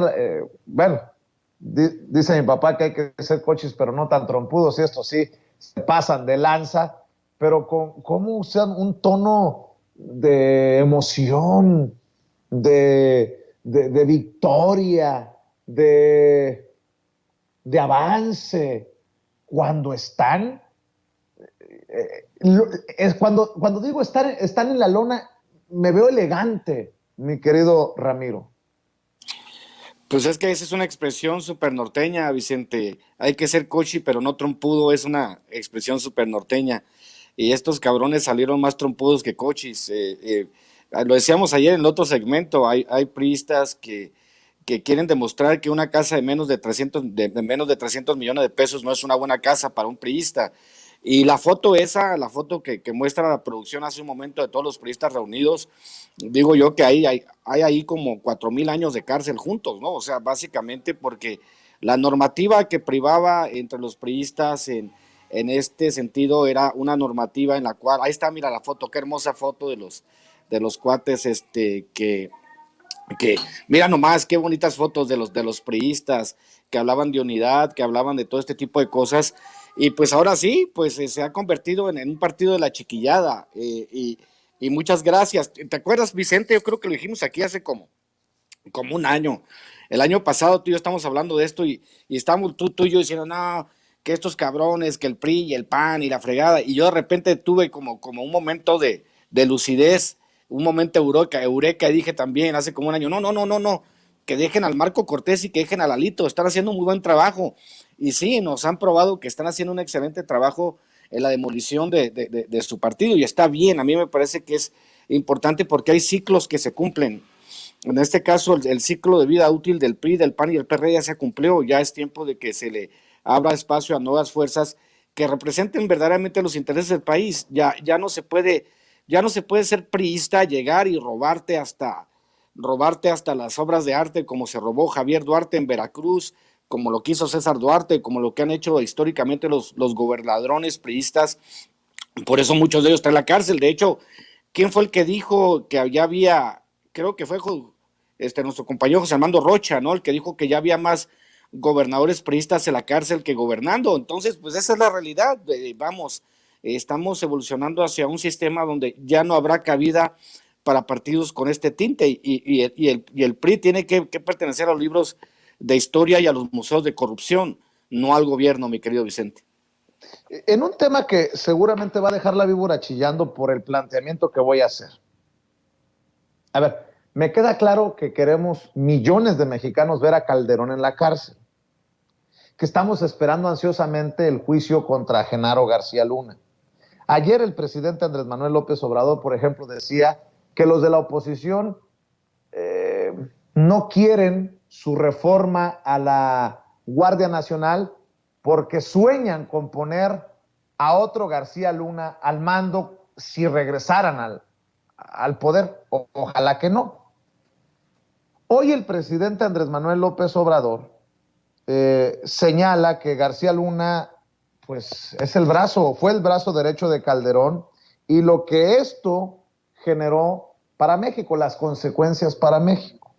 dice mi papá que hay que ser coches pero no tan trompudos, y esto sí, se pasan de lanza, pero cómo usan un tono de emoción, de victoria, de avance, cuando están, cuando digo están en la lona, me veo elegante, mi querido Ramiro. Pues es que esa es una expresión súper norteña, Vicente. Hay que ser cochi, pero no trompudo, es una expresión súper norteña. Y estos cabrones salieron más trompudos que cochis. Lo decíamos ayer en el otro segmento, hay priistas que quieren demostrar que una casa de menos de 300, de menos de 300 millones de pesos no es una buena casa para un priista. Y la foto esa, la foto que muestra la producción hace un momento de todos los priistas reunidos, digo yo que hay ahí como 4,000 años de cárcel juntos, ¿no? O sea, básicamente porque la normativa que privaba entre los priistas en este sentido era una normativa en la cual, ahí está, mira la foto, qué hermosa foto de los cuates que mira nomás qué bonitas fotos de los priistas que hablaban de unidad, que hablaban de todo este tipo de cosas, y pues ahora sí, pues se ha convertido en un partido de la chiquillada, y muchas gracias. ¿Te acuerdas, Vicente? Yo creo que lo dijimos aquí hace como un año. El año pasado tú y yo estamos hablando de esto y estamos tú y yo diciendo, no, que estos cabrones, que el PRI y el PAN y la fregada, y yo de repente tuve como un momento de lucidez, un momento eureka, y dije también hace como un año, no, que dejen al Marco Cortés y que dejen a Lalito, están haciendo un muy buen trabajo, y sí, nos han probado que están haciendo un excelente trabajo en la demolición de su partido, y está bien, a mí me parece que es importante porque hay ciclos que se cumplen. En este caso, el ciclo de vida útil del PRI, del PAN y del PRD ya se cumplió, ya es tiempo de que se le abra espacio a nuevas fuerzas que representen verdaderamente los intereses del país. Ya no se puede ser priista, llegar y robarte hasta las obras de arte, como se robó Javier Duarte en Veracruz, como lo quiso César Duarte, como lo que han hecho históricamente los gobernadrones priistas. Por eso muchos de ellos están en la cárcel. De hecho, ¿quién fue el que dijo que ya había, creo que fue nuestro compañero José Armando Rocha, ¿no? El que dijo que ya había más gobernadores priistas en la cárcel que gobernando. Entonces, pues esa es la realidad. Estamos evolucionando hacia un sistema donde ya no habrá cabida para partidos con este tinte, y el PRI tiene que pertenecer a los libros de historia y a los museos de corrupción, no al gobierno, mi querido Vicente. En un tema que seguramente va a dejar la víbora chillando por el planteamiento que voy a hacer. A ver, me queda claro que queremos millones de mexicanos ver a Calderón en la cárcel, que estamos esperando ansiosamente el juicio contra Genaro García Luna. Ayer el presidente Andrés Manuel López Obrador, por ejemplo, decía que los de la oposición no quieren su reforma a la Guardia Nacional porque sueñan con poner a otro García Luna al mando si regresaran al poder. Ojalá que no. Hoy el presidente Andrés Manuel López Obrador señala que García Luna pues fue el brazo derecho de Calderón, y lo que esto generó para México, las consecuencias para México.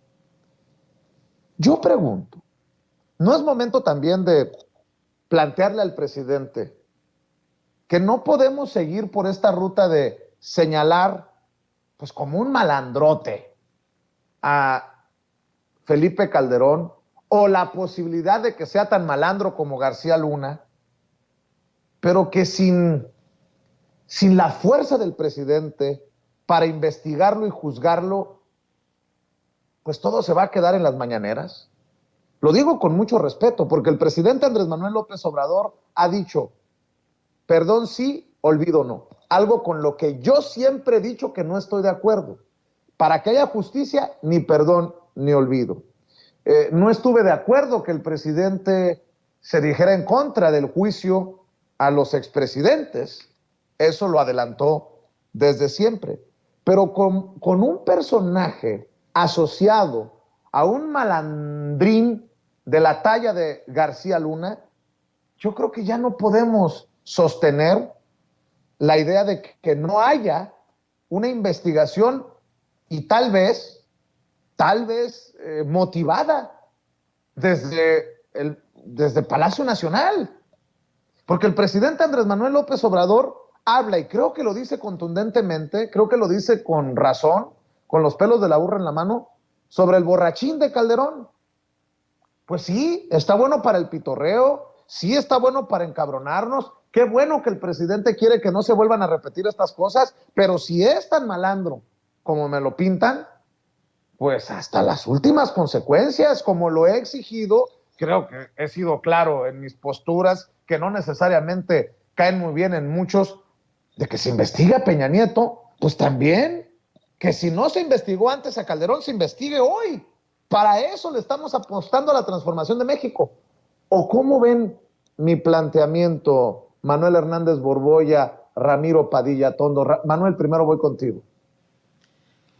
Yo pregunto, ¿no es momento también de plantearle al presidente que no podemos seguir por esta ruta de señalar pues como un malandrote a Felipe Calderón, o la posibilidad de que sea tan malandro como García Luna, pero que sin la fuerza del presidente para investigarlo y juzgarlo, pues todo se va a quedar en las mañaneras? Lo digo con mucho respeto, porque el presidente Andrés Manuel López Obrador ha dicho, perdón sí, olvido no. Algo con lo que yo siempre he dicho que no estoy de acuerdo. Para que haya justicia, ni perdón ni olvido. No estuve de acuerdo que el presidente se dijera en contra del juicio a los expresidentes. Eso lo adelantó desde siempre. Pero con un personaje asociado a un malandrín de la talla de García Luna, yo creo que ya no podemos sostener la idea de que no haya una investigación, y tal vez motivada desde Palacio Nacional. Porque el presidente Andrés Manuel López Obrador habla, y creo que lo dice contundentemente, creo que lo dice con razón, con los pelos de la burra en la mano, sobre el borrachín de Calderón. Pues sí, está bueno para el pitorreo, sí está bueno para encabronarnos. Qué bueno que el presidente quiere que no se vuelvan a repetir estas cosas, pero si es tan malandro como me lo pintan, pues hasta las últimas consecuencias, como lo he exigido. Creo que he sido claro en mis posturas, que no necesariamente caen muy bien en muchos, de que se investigue a Peña Nieto, pues también, que si no se investigó antes a Calderón, se investigue hoy. Para eso le estamos apostando a la transformación de México. ¿O cómo ven mi planteamiento, Manuel Hernández Borboya, Ramiro Padilla Tondo? Manuel, primero voy contigo.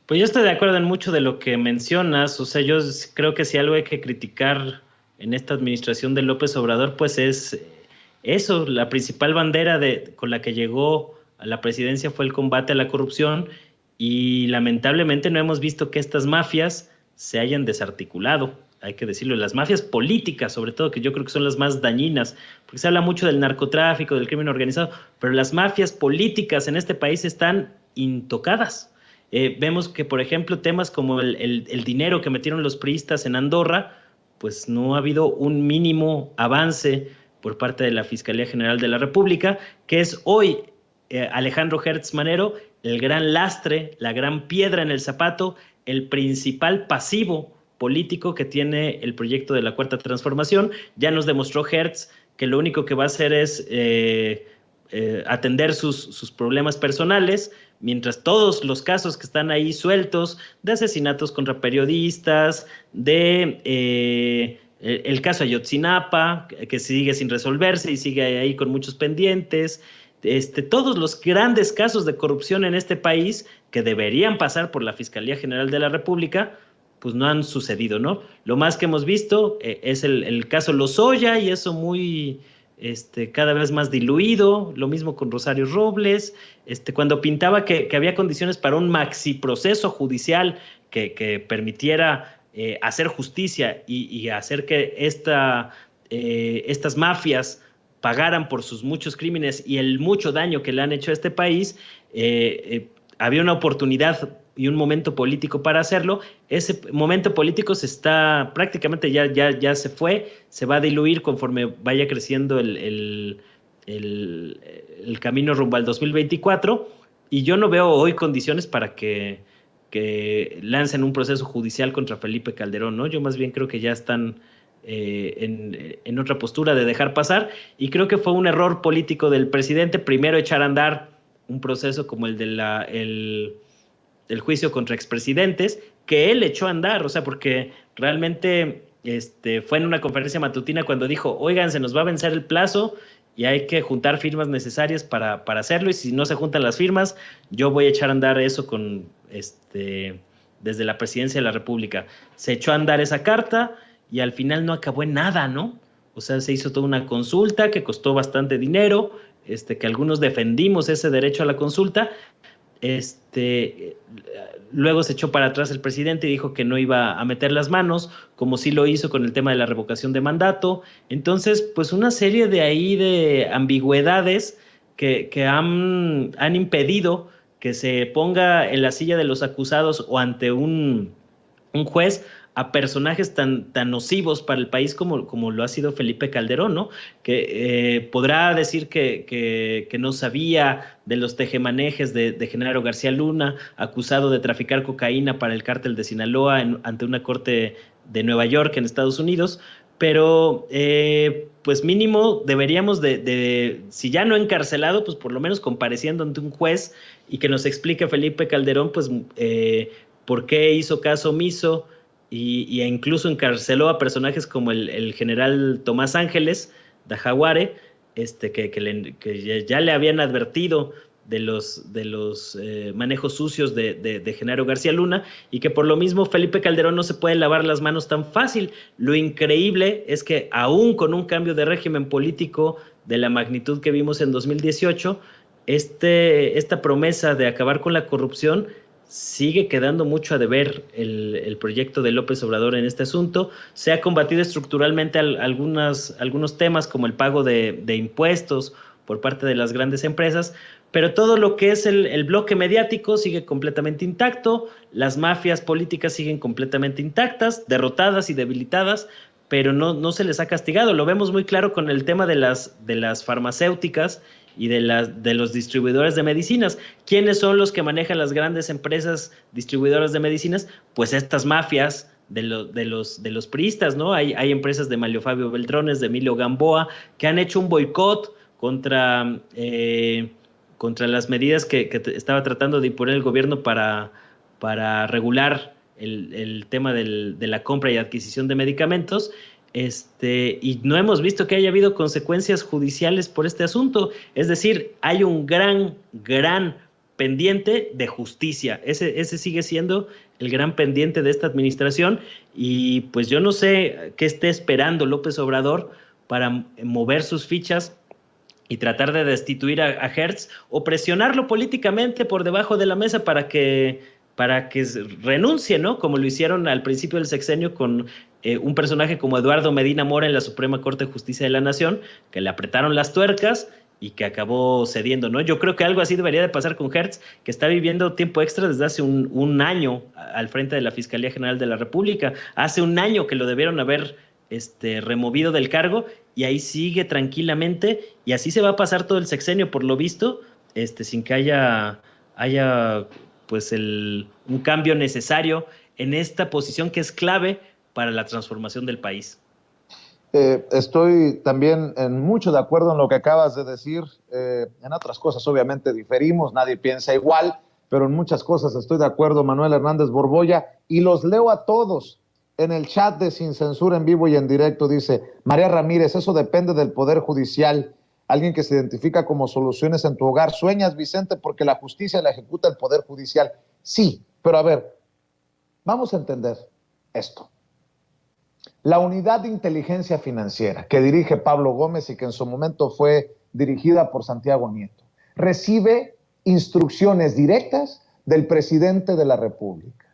Pues yo estoy de acuerdo en mucho de lo que mencionas. O sea, yo creo que si algo hay que criticar en esta administración de López Obrador, pues es eso. La principal bandera con la que llegó a la presidencia fue el combate a la corrupción, y lamentablemente no hemos visto que estas mafias se hayan desarticulado, hay que decirlo. Las mafias políticas, sobre todo, que yo creo que son las más dañinas, porque se habla mucho del narcotráfico, del crimen organizado, pero las mafias políticas en este país están intocadas. Vemos que, por ejemplo, temas como el dinero que metieron los priistas en Andorra, pues no ha habido un mínimo avance por parte de la Fiscalía General de la República, que es hoy Alejandro Hertz Manero el gran lastre, la gran piedra en el zapato, el principal pasivo político que tiene el proyecto de la Cuarta Transformación. Ya nos demostró Hertz que lo único que va a hacer es atender sus problemas personales, mientras todos los casos que están ahí sueltos, de asesinatos contra periodistas, el caso Ayotzinapa, que sigue sin resolverse y sigue ahí con muchos pendientes, todos los grandes casos de corrupción en este país que deberían pasar por la Fiscalía General de la República, pues no han sucedido, ¿no? Lo más que hemos visto es el caso Lozoya, y eso muy cada vez más diluido. Lo mismo con Rosario Robles, cuando pintaba que había condiciones para un maxi proceso judicial que permitiera hacer justicia y hacer que estas mafias pagaran por sus muchos crímenes y el mucho daño que le han hecho a este país. Había una oportunidad y un momento político para hacerlo. Ese momento político prácticamente ya se fue, se va a diluir conforme vaya creciendo el camino rumbo al 2024, y yo no veo hoy condiciones para que lancen un proceso judicial contra Felipe Calderón, ¿no? Yo más bien creo que ya están en otra postura de dejar pasar, y creo que fue un error político del presidente primero echar a andar un proceso como el de el juicio contra expresidentes, que él echó a andar, o sea, porque realmente fue en una conferencia matutina cuando dijo: oigan, se nos va a vencer el plazo y hay que juntar firmas necesarias para hacerlo, y si no se juntan las firmas, yo voy a echar a andar eso desde la presidencia de la República. Se echó a andar esa carta y al final no acabó en nada, ¿no? O sea, se hizo toda una consulta que costó bastante dinero, que algunos defendimos ese derecho a la consulta. Luego se echó para atrás el presidente y dijo que no iba a meter las manos, como sí lo hizo con el tema de la revocación de mandato. Entonces, pues una serie de ambigüedades que han impedido que se ponga en la silla de los acusados o ante un juez a personajes tan nocivos para el país como lo ha sido Felipe Calderón, ¿no? Que podrá decir que no sabía de los tejemanejes de Genaro García Luna, acusado de traficar cocaína para el cártel de Sinaloa ante una corte de Nueva York en Estados Unidos, pero pues mínimo deberíamos si ya no encarcelado, pues por lo menos compareciendo ante un juez y que nos explique Felipe Calderón, pues por qué hizo caso omiso, y incluso encarceló a personajes como el general Tomás Ángeles de Jaguare, que ya le habían advertido de los manejos sucios de Genaro García Luna, y que por lo mismo Felipe Calderón no se puede lavar las manos tan fácil. Lo increíble es que aún con un cambio de régimen político de la magnitud que vimos en 2018, esta promesa de acabar con la corrupción sigue quedando mucho a deber el proyecto de López Obrador en este asunto. Se ha combatido estructuralmente algunos temas como el pago de impuestos por parte de las grandes empresas, pero todo lo que es el bloque mediático sigue completamente intacto, las mafias políticas siguen completamente intactas, derrotadas y debilitadas, pero no se les ha castigado. Lo vemos muy claro con el tema de las farmacéuticas y de los distribuidores de medicinas. ¿Quiénes son los que manejan las grandes empresas distribuidoras de medicinas? Pues estas mafias de los priistas, ¿no? Hay empresas de Manlio Fabio Beltrones, de Emilio Gamboa, que han hecho un boicot contra las medidas que estaba tratando de imponer el gobierno para regular el tema de la compra y adquisición de medicamentos, y no hemos visto que haya habido consecuencias judiciales por este asunto. Es decir, hay un gran pendiente de justicia. Ese sigue siendo el gran pendiente de esta administración, y pues yo no sé qué esté esperando López Obrador para mover sus fichas y tratar de destituir a Hertz o presionarlo políticamente por debajo de la mesa para que renuncie, ¿no? Como lo hicieron al principio del sexenio con un personaje como Eduardo Medina Mora en la Suprema Corte de Justicia de la Nación, que le apretaron las tuercas y que acabó cediendo, ¿no? Yo creo que algo así debería de pasar con Hertz, que está viviendo tiempo extra desde hace un año al frente de la Fiscalía General de la República. Hace un año que lo debieron haber removido del cargo, y ahí sigue tranquilamente, y así se va a pasar todo el sexenio, por lo visto, sin que haya pues un cambio necesario en esta posición que es clave para la transformación del país. Estoy también mucho de acuerdo en lo que acabas de decir. En otras cosas obviamente diferimos, nadie piensa igual, pero en muchas cosas estoy de acuerdo, Manuel Hernández Borboya, y los leo a todos. En el chat de Sin Censura en vivo y en directo dice María Ramírez: eso depende del Poder Judicial. Alguien que se identifica como soluciones en tu hogar. Sueñas, Vicente, porque la justicia la ejecuta el Poder Judicial. Sí, pero a ver, vamos a entender esto. La Unidad de Inteligencia Financiera, que dirige Pablo Gómez y que en su momento fue dirigida por Santiago Nieto, recibe instrucciones directas del presidente de la República.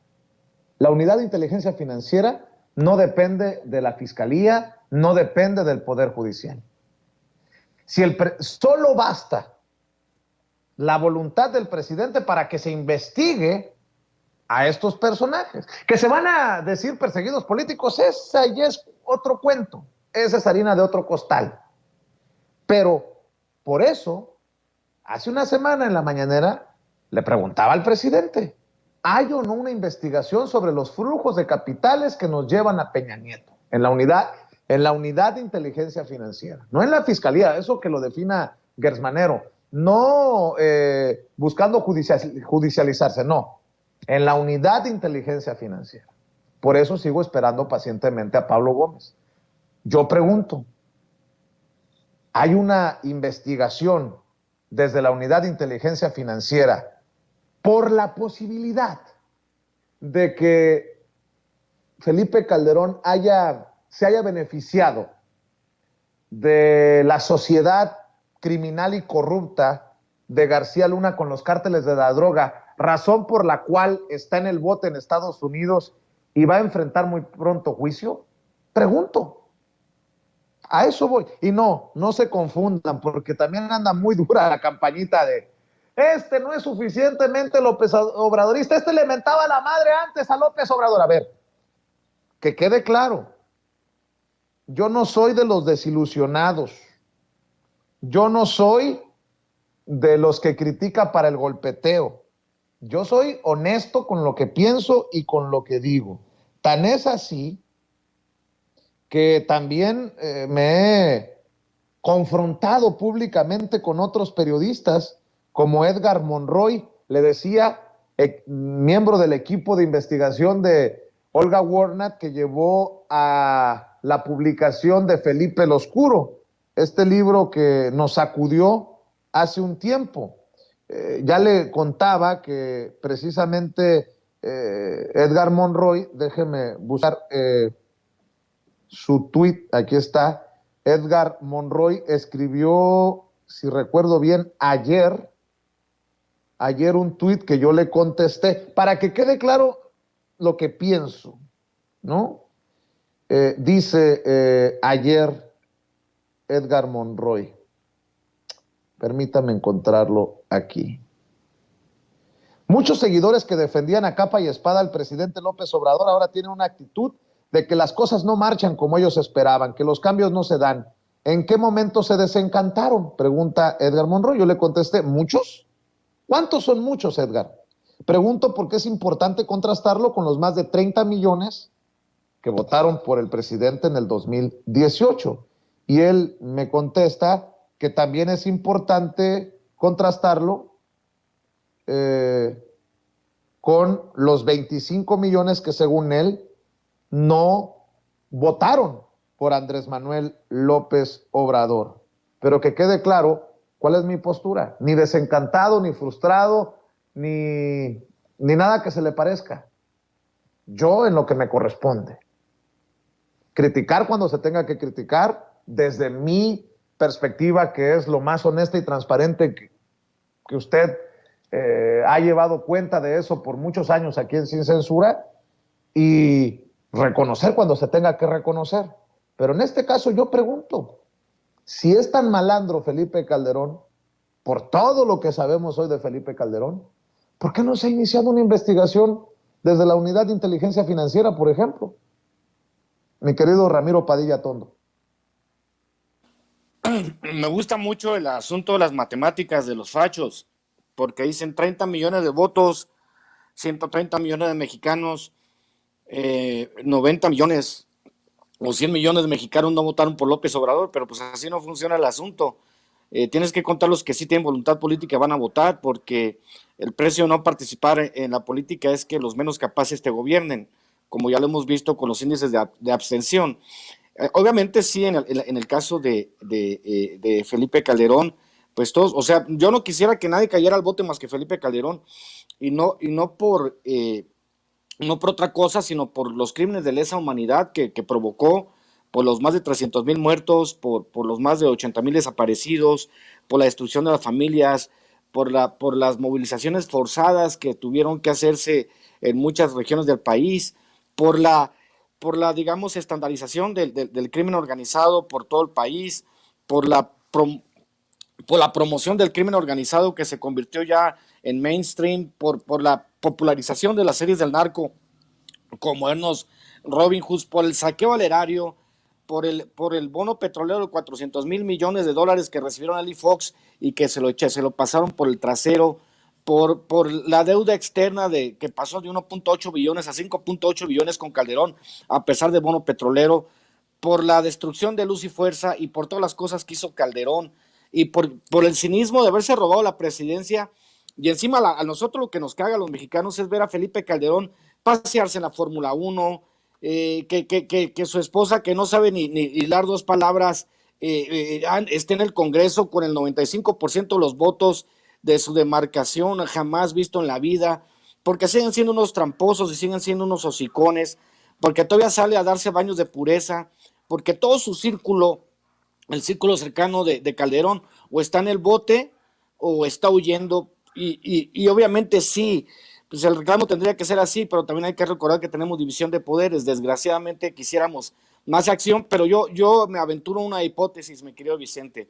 La Unidad de Inteligencia Financiera no depende de la Fiscalía, no depende del Poder Judicial. Solo basta la voluntad del presidente para que se investigue a estos personajes, que se van a decir perseguidos políticos. Esa ya es otro cuento, esa es harina de otro costal. Pero por eso, hace una semana en la mañanera, le preguntaba al presidente: ¿hay o no una investigación sobre los flujos de capitales que nos llevan a Peña Nieto? En la unidad de inteligencia financiera, no en la fiscalía, eso que lo defina Gersmanero, no buscando judicializarse, no, en la unidad de inteligencia financiera. Por eso sigo esperando pacientemente a Pablo Gómez. Yo pregunto, ¿hay una investigación desde la unidad de inteligencia financiera por la posibilidad de que Felipe Calderón se haya beneficiado de la sociedad criminal y corrupta de García Luna con los cárteles de la droga, razón por la cual está en el bote en Estados Unidos y va a enfrentar muy pronto juicio? Pregunto. A eso voy. Y no se confundan, porque también anda muy dura la campañita de no es suficientemente López Obradorista, le mentaba la madre antes a López Obrador. A ver, que quede claro, yo no soy de los desilusionados, yo no soy de los que critica para el golpeteo, yo soy honesto con lo que pienso y con lo que digo. Tan es así que también me he confrontado públicamente con otros periodistas, como Edgar Monroy, le decía, miembro del equipo de investigación de Olga Warnat, que llevó a la publicación de Felipe el Oscuro, este libro que nos sacudió hace un tiempo. Ya le contaba que precisamente Edgar Monroy, déjeme buscar su tweet, aquí está. Edgar Monroy escribió, si recuerdo bien, ayer un tuit que yo le contesté, para que quede claro lo que pienso, ¿no? Dice ayer Edgar Monroy, permítame encontrarlo aquí. Muchos seguidores que defendían a capa y espada al presidente López Obrador ahora tienen una actitud de que las cosas no marchan como ellos esperaban, que los cambios no se dan. ¿En qué momento se desencantaron? Pregunta Edgar Monroy. Yo le contesté, ¿muchos? ¿Cuántos son muchos, Edgar? Pregunto porque es importante contrastarlo con los más de 30 millones que votaron por el presidente en el 2018. Y él me contesta que también es importante contrastarlo con los 25 millones que según él no votaron por Andrés Manuel López Obrador. Pero que quede claro cuál es mi postura. Ni desencantado, ni frustrado, ni nada que se le parezca. Yo en lo que me corresponde. Criticar cuando se tenga que criticar, desde mi perspectiva, que es lo más honesta y transparente que usted ha llevado cuenta de eso por muchos años aquí en Sin Censura, y reconocer cuando se tenga que reconocer. Pero en este caso yo pregunto, si es tan malandro Felipe Calderón, por todo lo que sabemos hoy de Felipe Calderón, ¿por qué no se ha iniciado una investigación desde la Unidad de Inteligencia Financiera, por ejemplo? Mi querido Ramiro Padilla Tondo. Me gusta mucho el asunto de las matemáticas de los fachos, porque dicen 30 millones de votos, 130 millones de mexicanos, 90 millones o 100 millones de mexicanos no votaron por López Obrador, pero pues así no funciona el asunto. Tienes que contar los que sí tienen voluntad política van a votar, porque el precio de no participar en la política es que los menos capaces te gobiernen, como ya lo hemos visto con los índices de abstención. Obviamente sí, en el caso de Felipe Calderón, pues todos, o sea, yo no quisiera que nadie cayera al bote más que Felipe Calderón, y no por otra cosa, sino por los crímenes de lesa humanidad que provocó, por los más de 300,000 muertos, por los más de 80,000 desaparecidos, por la destrucción de las familias, por las movilizaciones forzadas que tuvieron que hacerse en muchas regiones del país, por la digamos, estandarización del crimen organizado por todo el país, por la promoción del crimen organizado que se convirtió ya en mainstream, por la popularización de las series del narco como Ernos Robin Hood, por el saqueo al erario, por el bono petrolero de 400,000 millones de dólares que recibieron Ali Fox y que se lo pasaron por el trasero, por la deuda externa que pasó de 1.8 billones a 5.8 billones con Calderón, a pesar del bono petrolero, por la destrucción de Luz y Fuerza y por todas las cosas que hizo Calderón, y por el cinismo de haberse robado la presidencia. Y encima a nosotros lo que nos caga a los mexicanos es ver a Felipe Calderón pasearse en la Fórmula 1, que su esposa, que no sabe ni hilar dos palabras, esté en el Congreso con el 95% de los votos de su demarcación, jamás visto en la vida, porque siguen siendo unos tramposos y siguen siendo unos hocicones, porque todavía sale a darse baños de pureza, porque todo su círculo, el círculo cercano de Calderón, o está en el bote o está huyendo, y obviamente sí, pues el reclamo tendría que ser así, pero también hay que recordar que tenemos división de poderes. Desgraciadamente quisiéramos más acción, pero yo me aventuro una hipótesis, mi querido Vicente.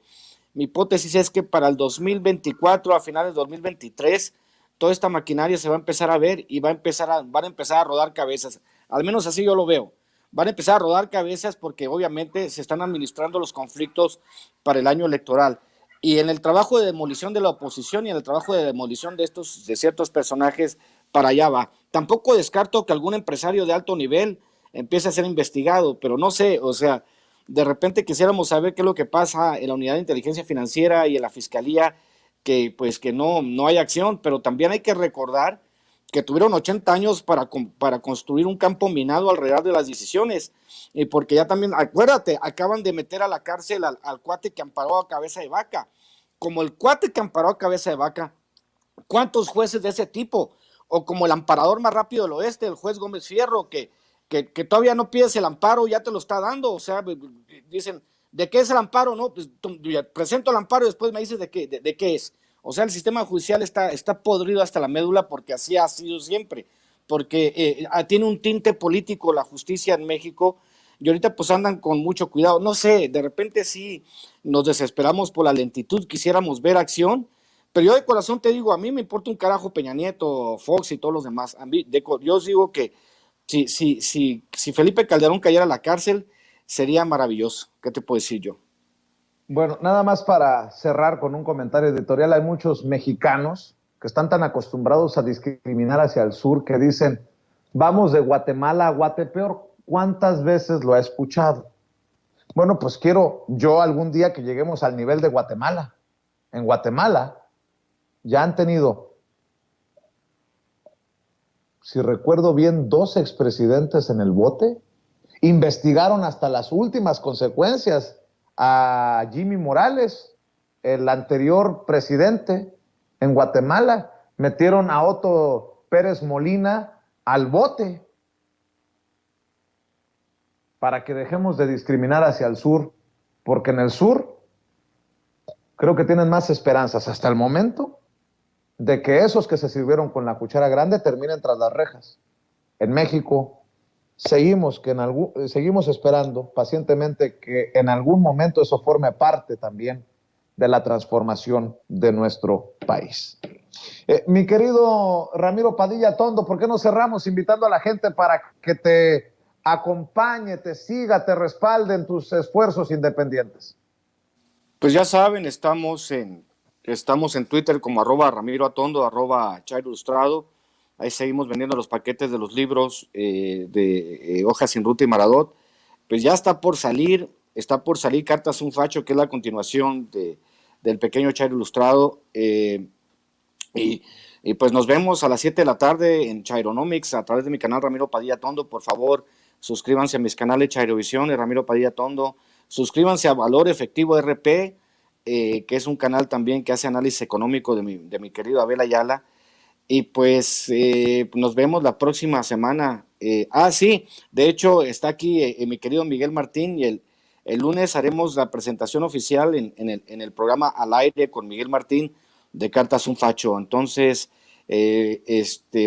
Mi hipótesis es que para el 2024, a finales de 2023, toda esta maquinaria se va a empezar a ver y van a empezar a rodar cabezas. Al menos así yo lo veo. Van a empezar a rodar cabezas porque obviamente se están administrando los conflictos para el año electoral. Y en el trabajo de demolición de la oposición y en el trabajo de demolición de ciertos personajes, para allá va. Tampoco descarto que algún empresario de alto nivel empiece a ser investigado, pero no sé, o sea, de repente quisiéramos saber qué es lo que pasa en la Unidad de Inteligencia Financiera y en la Fiscalía, que pues que no hay acción, pero también hay que recordar que tuvieron 80 años para construir un campo minado alrededor de las decisiones, y porque ya también, acuérdate, acaban de meter a la cárcel al cuate que amparó a Cabeza de Vaca. Como el cuate que amparó a Cabeza de Vaca, ¿cuántos jueces de ese tipo? O como el amparador más rápido del oeste, el juez Gómez Fierro, que todavía no pides el amparo, ya te lo está dando. O sea, dicen, ¿de qué es el amparo? No, pues presento el amparo y después me dices de qué es. O sea, el sistema judicial está podrido hasta la médula, porque así ha sido siempre, porque tiene un tinte político la justicia en México, y ahorita pues andan con mucho cuidado. No sé, de repente sí nos desesperamos por la lentitud, quisiéramos ver acción, pero yo de corazón te digo, a mí me importa un carajo Peña Nieto, Fox y todos los demás. Yo os digo que si Felipe Calderón cayera a la cárcel, sería maravilloso. ¿Qué te puedo decir yo? Bueno, nada más para cerrar con un comentario editorial, hay muchos mexicanos que están tan acostumbrados a discriminar hacia el sur que dicen, vamos de Guatemala a Guatepeor. ¿Cuántas veces lo ha escuchado? Bueno, pues quiero yo algún día que lleguemos al nivel de Guatemala. En Guatemala ya han tenido, si recuerdo bien, 2 expresidentes en el bote. Investigaron hasta las últimas consecuencias a Jimmy Morales, el anterior presidente en Guatemala. Metieron a Otto Pérez Molina al bote para que dejemos de discriminar hacia el sur, porque en el sur creo que tienen más esperanzas hasta el momento de que esos que se sirvieron con la cuchara grande terminen tras las rejas. En México seguimos esperando pacientemente que en algún momento eso forme parte también de la transformación de nuestro país. Mi querido Ramiro Padilla Tondo, ¿por qué no cerramos invitando a la gente para que te acompañe, te siga, te respalde en tus esfuerzos independientes? Pues ya saben, estamos en Twitter como @RamiroAtondo, @ChairoIlustrado. Ahí seguimos vendiendo los paquetes de los libros de Hojas sin Ruta y Maradot. Pues ya está por salir Cartas un Facho, que es la continuación del pequeño Chairo Ilustrado. Y pues nos vemos a las 7 de la tarde en Chaironomics a través de mi canal Ramiro Padilla Tondo. Por favor, suscríbanse a mis canales Chairovisión y Ramiro Padilla Tondo. Suscríbanse a Valor Efectivo RP, que es un canal también que hace análisis económico de mi querido Abel Ayala. Y pues nos vemos la próxima semana. Sí, de hecho está aquí mi querido Miguel Martín, y el lunes haremos la presentación oficial en el programa Al Aire con Miguel Martín de Cartas un Facho. Entonces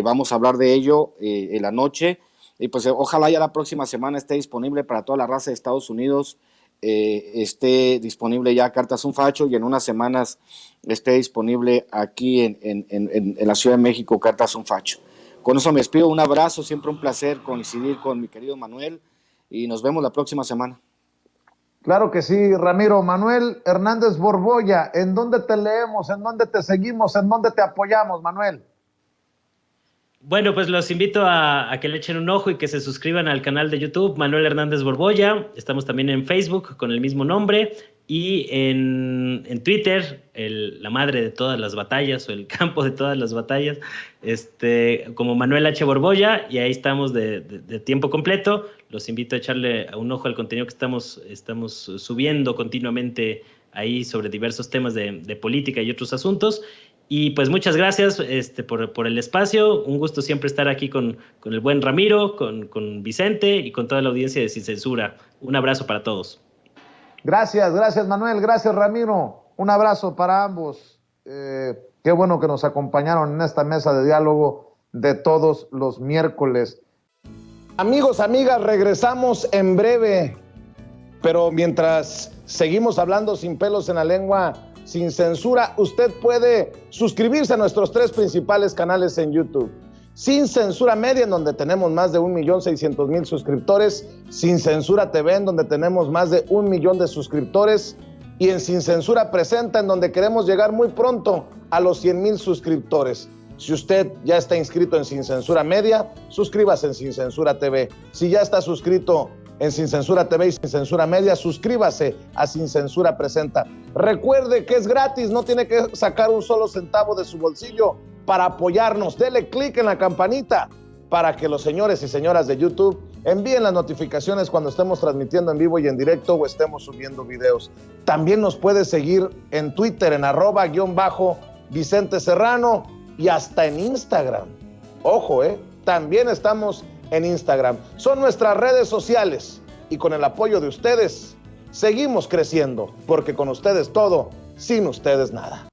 vamos a hablar de ello en la noche, y pues ojalá ya la próxima semana esté disponible para toda la raza de Estados Unidos, esté disponible ya Cartas un Facho, y en unas semanas esté disponible aquí en la Ciudad de México Cartas un Facho. Con eso me despido, un abrazo, siempre un placer coincidir con mi querido Manuel, y nos vemos la próxima semana. Claro que sí, Ramiro. Manuel Hernández Borboya, ¿en dónde te leemos? ¿En dónde te seguimos? ¿En dónde te apoyamos, Manuel? Bueno, pues los invito a que le echen un ojo y que se suscriban al canal de YouTube Manuel Hernández Borboya. Estamos también en Facebook con el mismo nombre, y en Twitter, la madre de todas las batallas, o el campo de todas las batallas, como Manuel H. Borboya, y ahí estamos de tiempo completo. Los invito a echarle un ojo al contenido que estamos subiendo continuamente ahí sobre diversos temas de política y otros asuntos. Y pues muchas gracias por el espacio. Un gusto siempre estar aquí con el buen Ramiro, con Vicente y con toda la audiencia de Sin Censura. Un abrazo para todos. Gracias Manuel, gracias Ramiro. Un abrazo para ambos. Qué bueno que nos acompañaron en esta mesa de diálogo de todos los miércoles. Amigos, amigas, regresamos en breve. Pero mientras seguimos hablando sin pelos en la lengua, sin censura, usted puede suscribirse a nuestros 3 principales canales en YouTube. Sin Censura Media, en donde tenemos más de 1.600.000 suscriptores. Sin Censura TV, en donde tenemos más de 1 millón de suscriptores. Y en Sin Censura Presenta, en donde queremos llegar muy pronto a los 100,000 suscriptores. Si usted ya está inscrito en Sin Censura Media, suscríbase en Sin Censura TV. Si ya está suscrito en Sin Censura TV y Sin Censura Media, suscríbase a Sin Censura Presenta. Recuerde que es gratis, no tiene que sacar un solo centavo de su bolsillo para apoyarnos. Dele clic en la campanita para que los señores y señoras de YouTube envíen las notificaciones cuando estemos transmitiendo en vivo y en directo o estemos subiendo videos. También nos puede seguir en Twitter en @Vicente Serrano y hasta en Instagram. Ojo, también estamos en Instagram. Son nuestras redes sociales, y con el apoyo de ustedes seguimos creciendo, porque con ustedes todo, sin ustedes nada.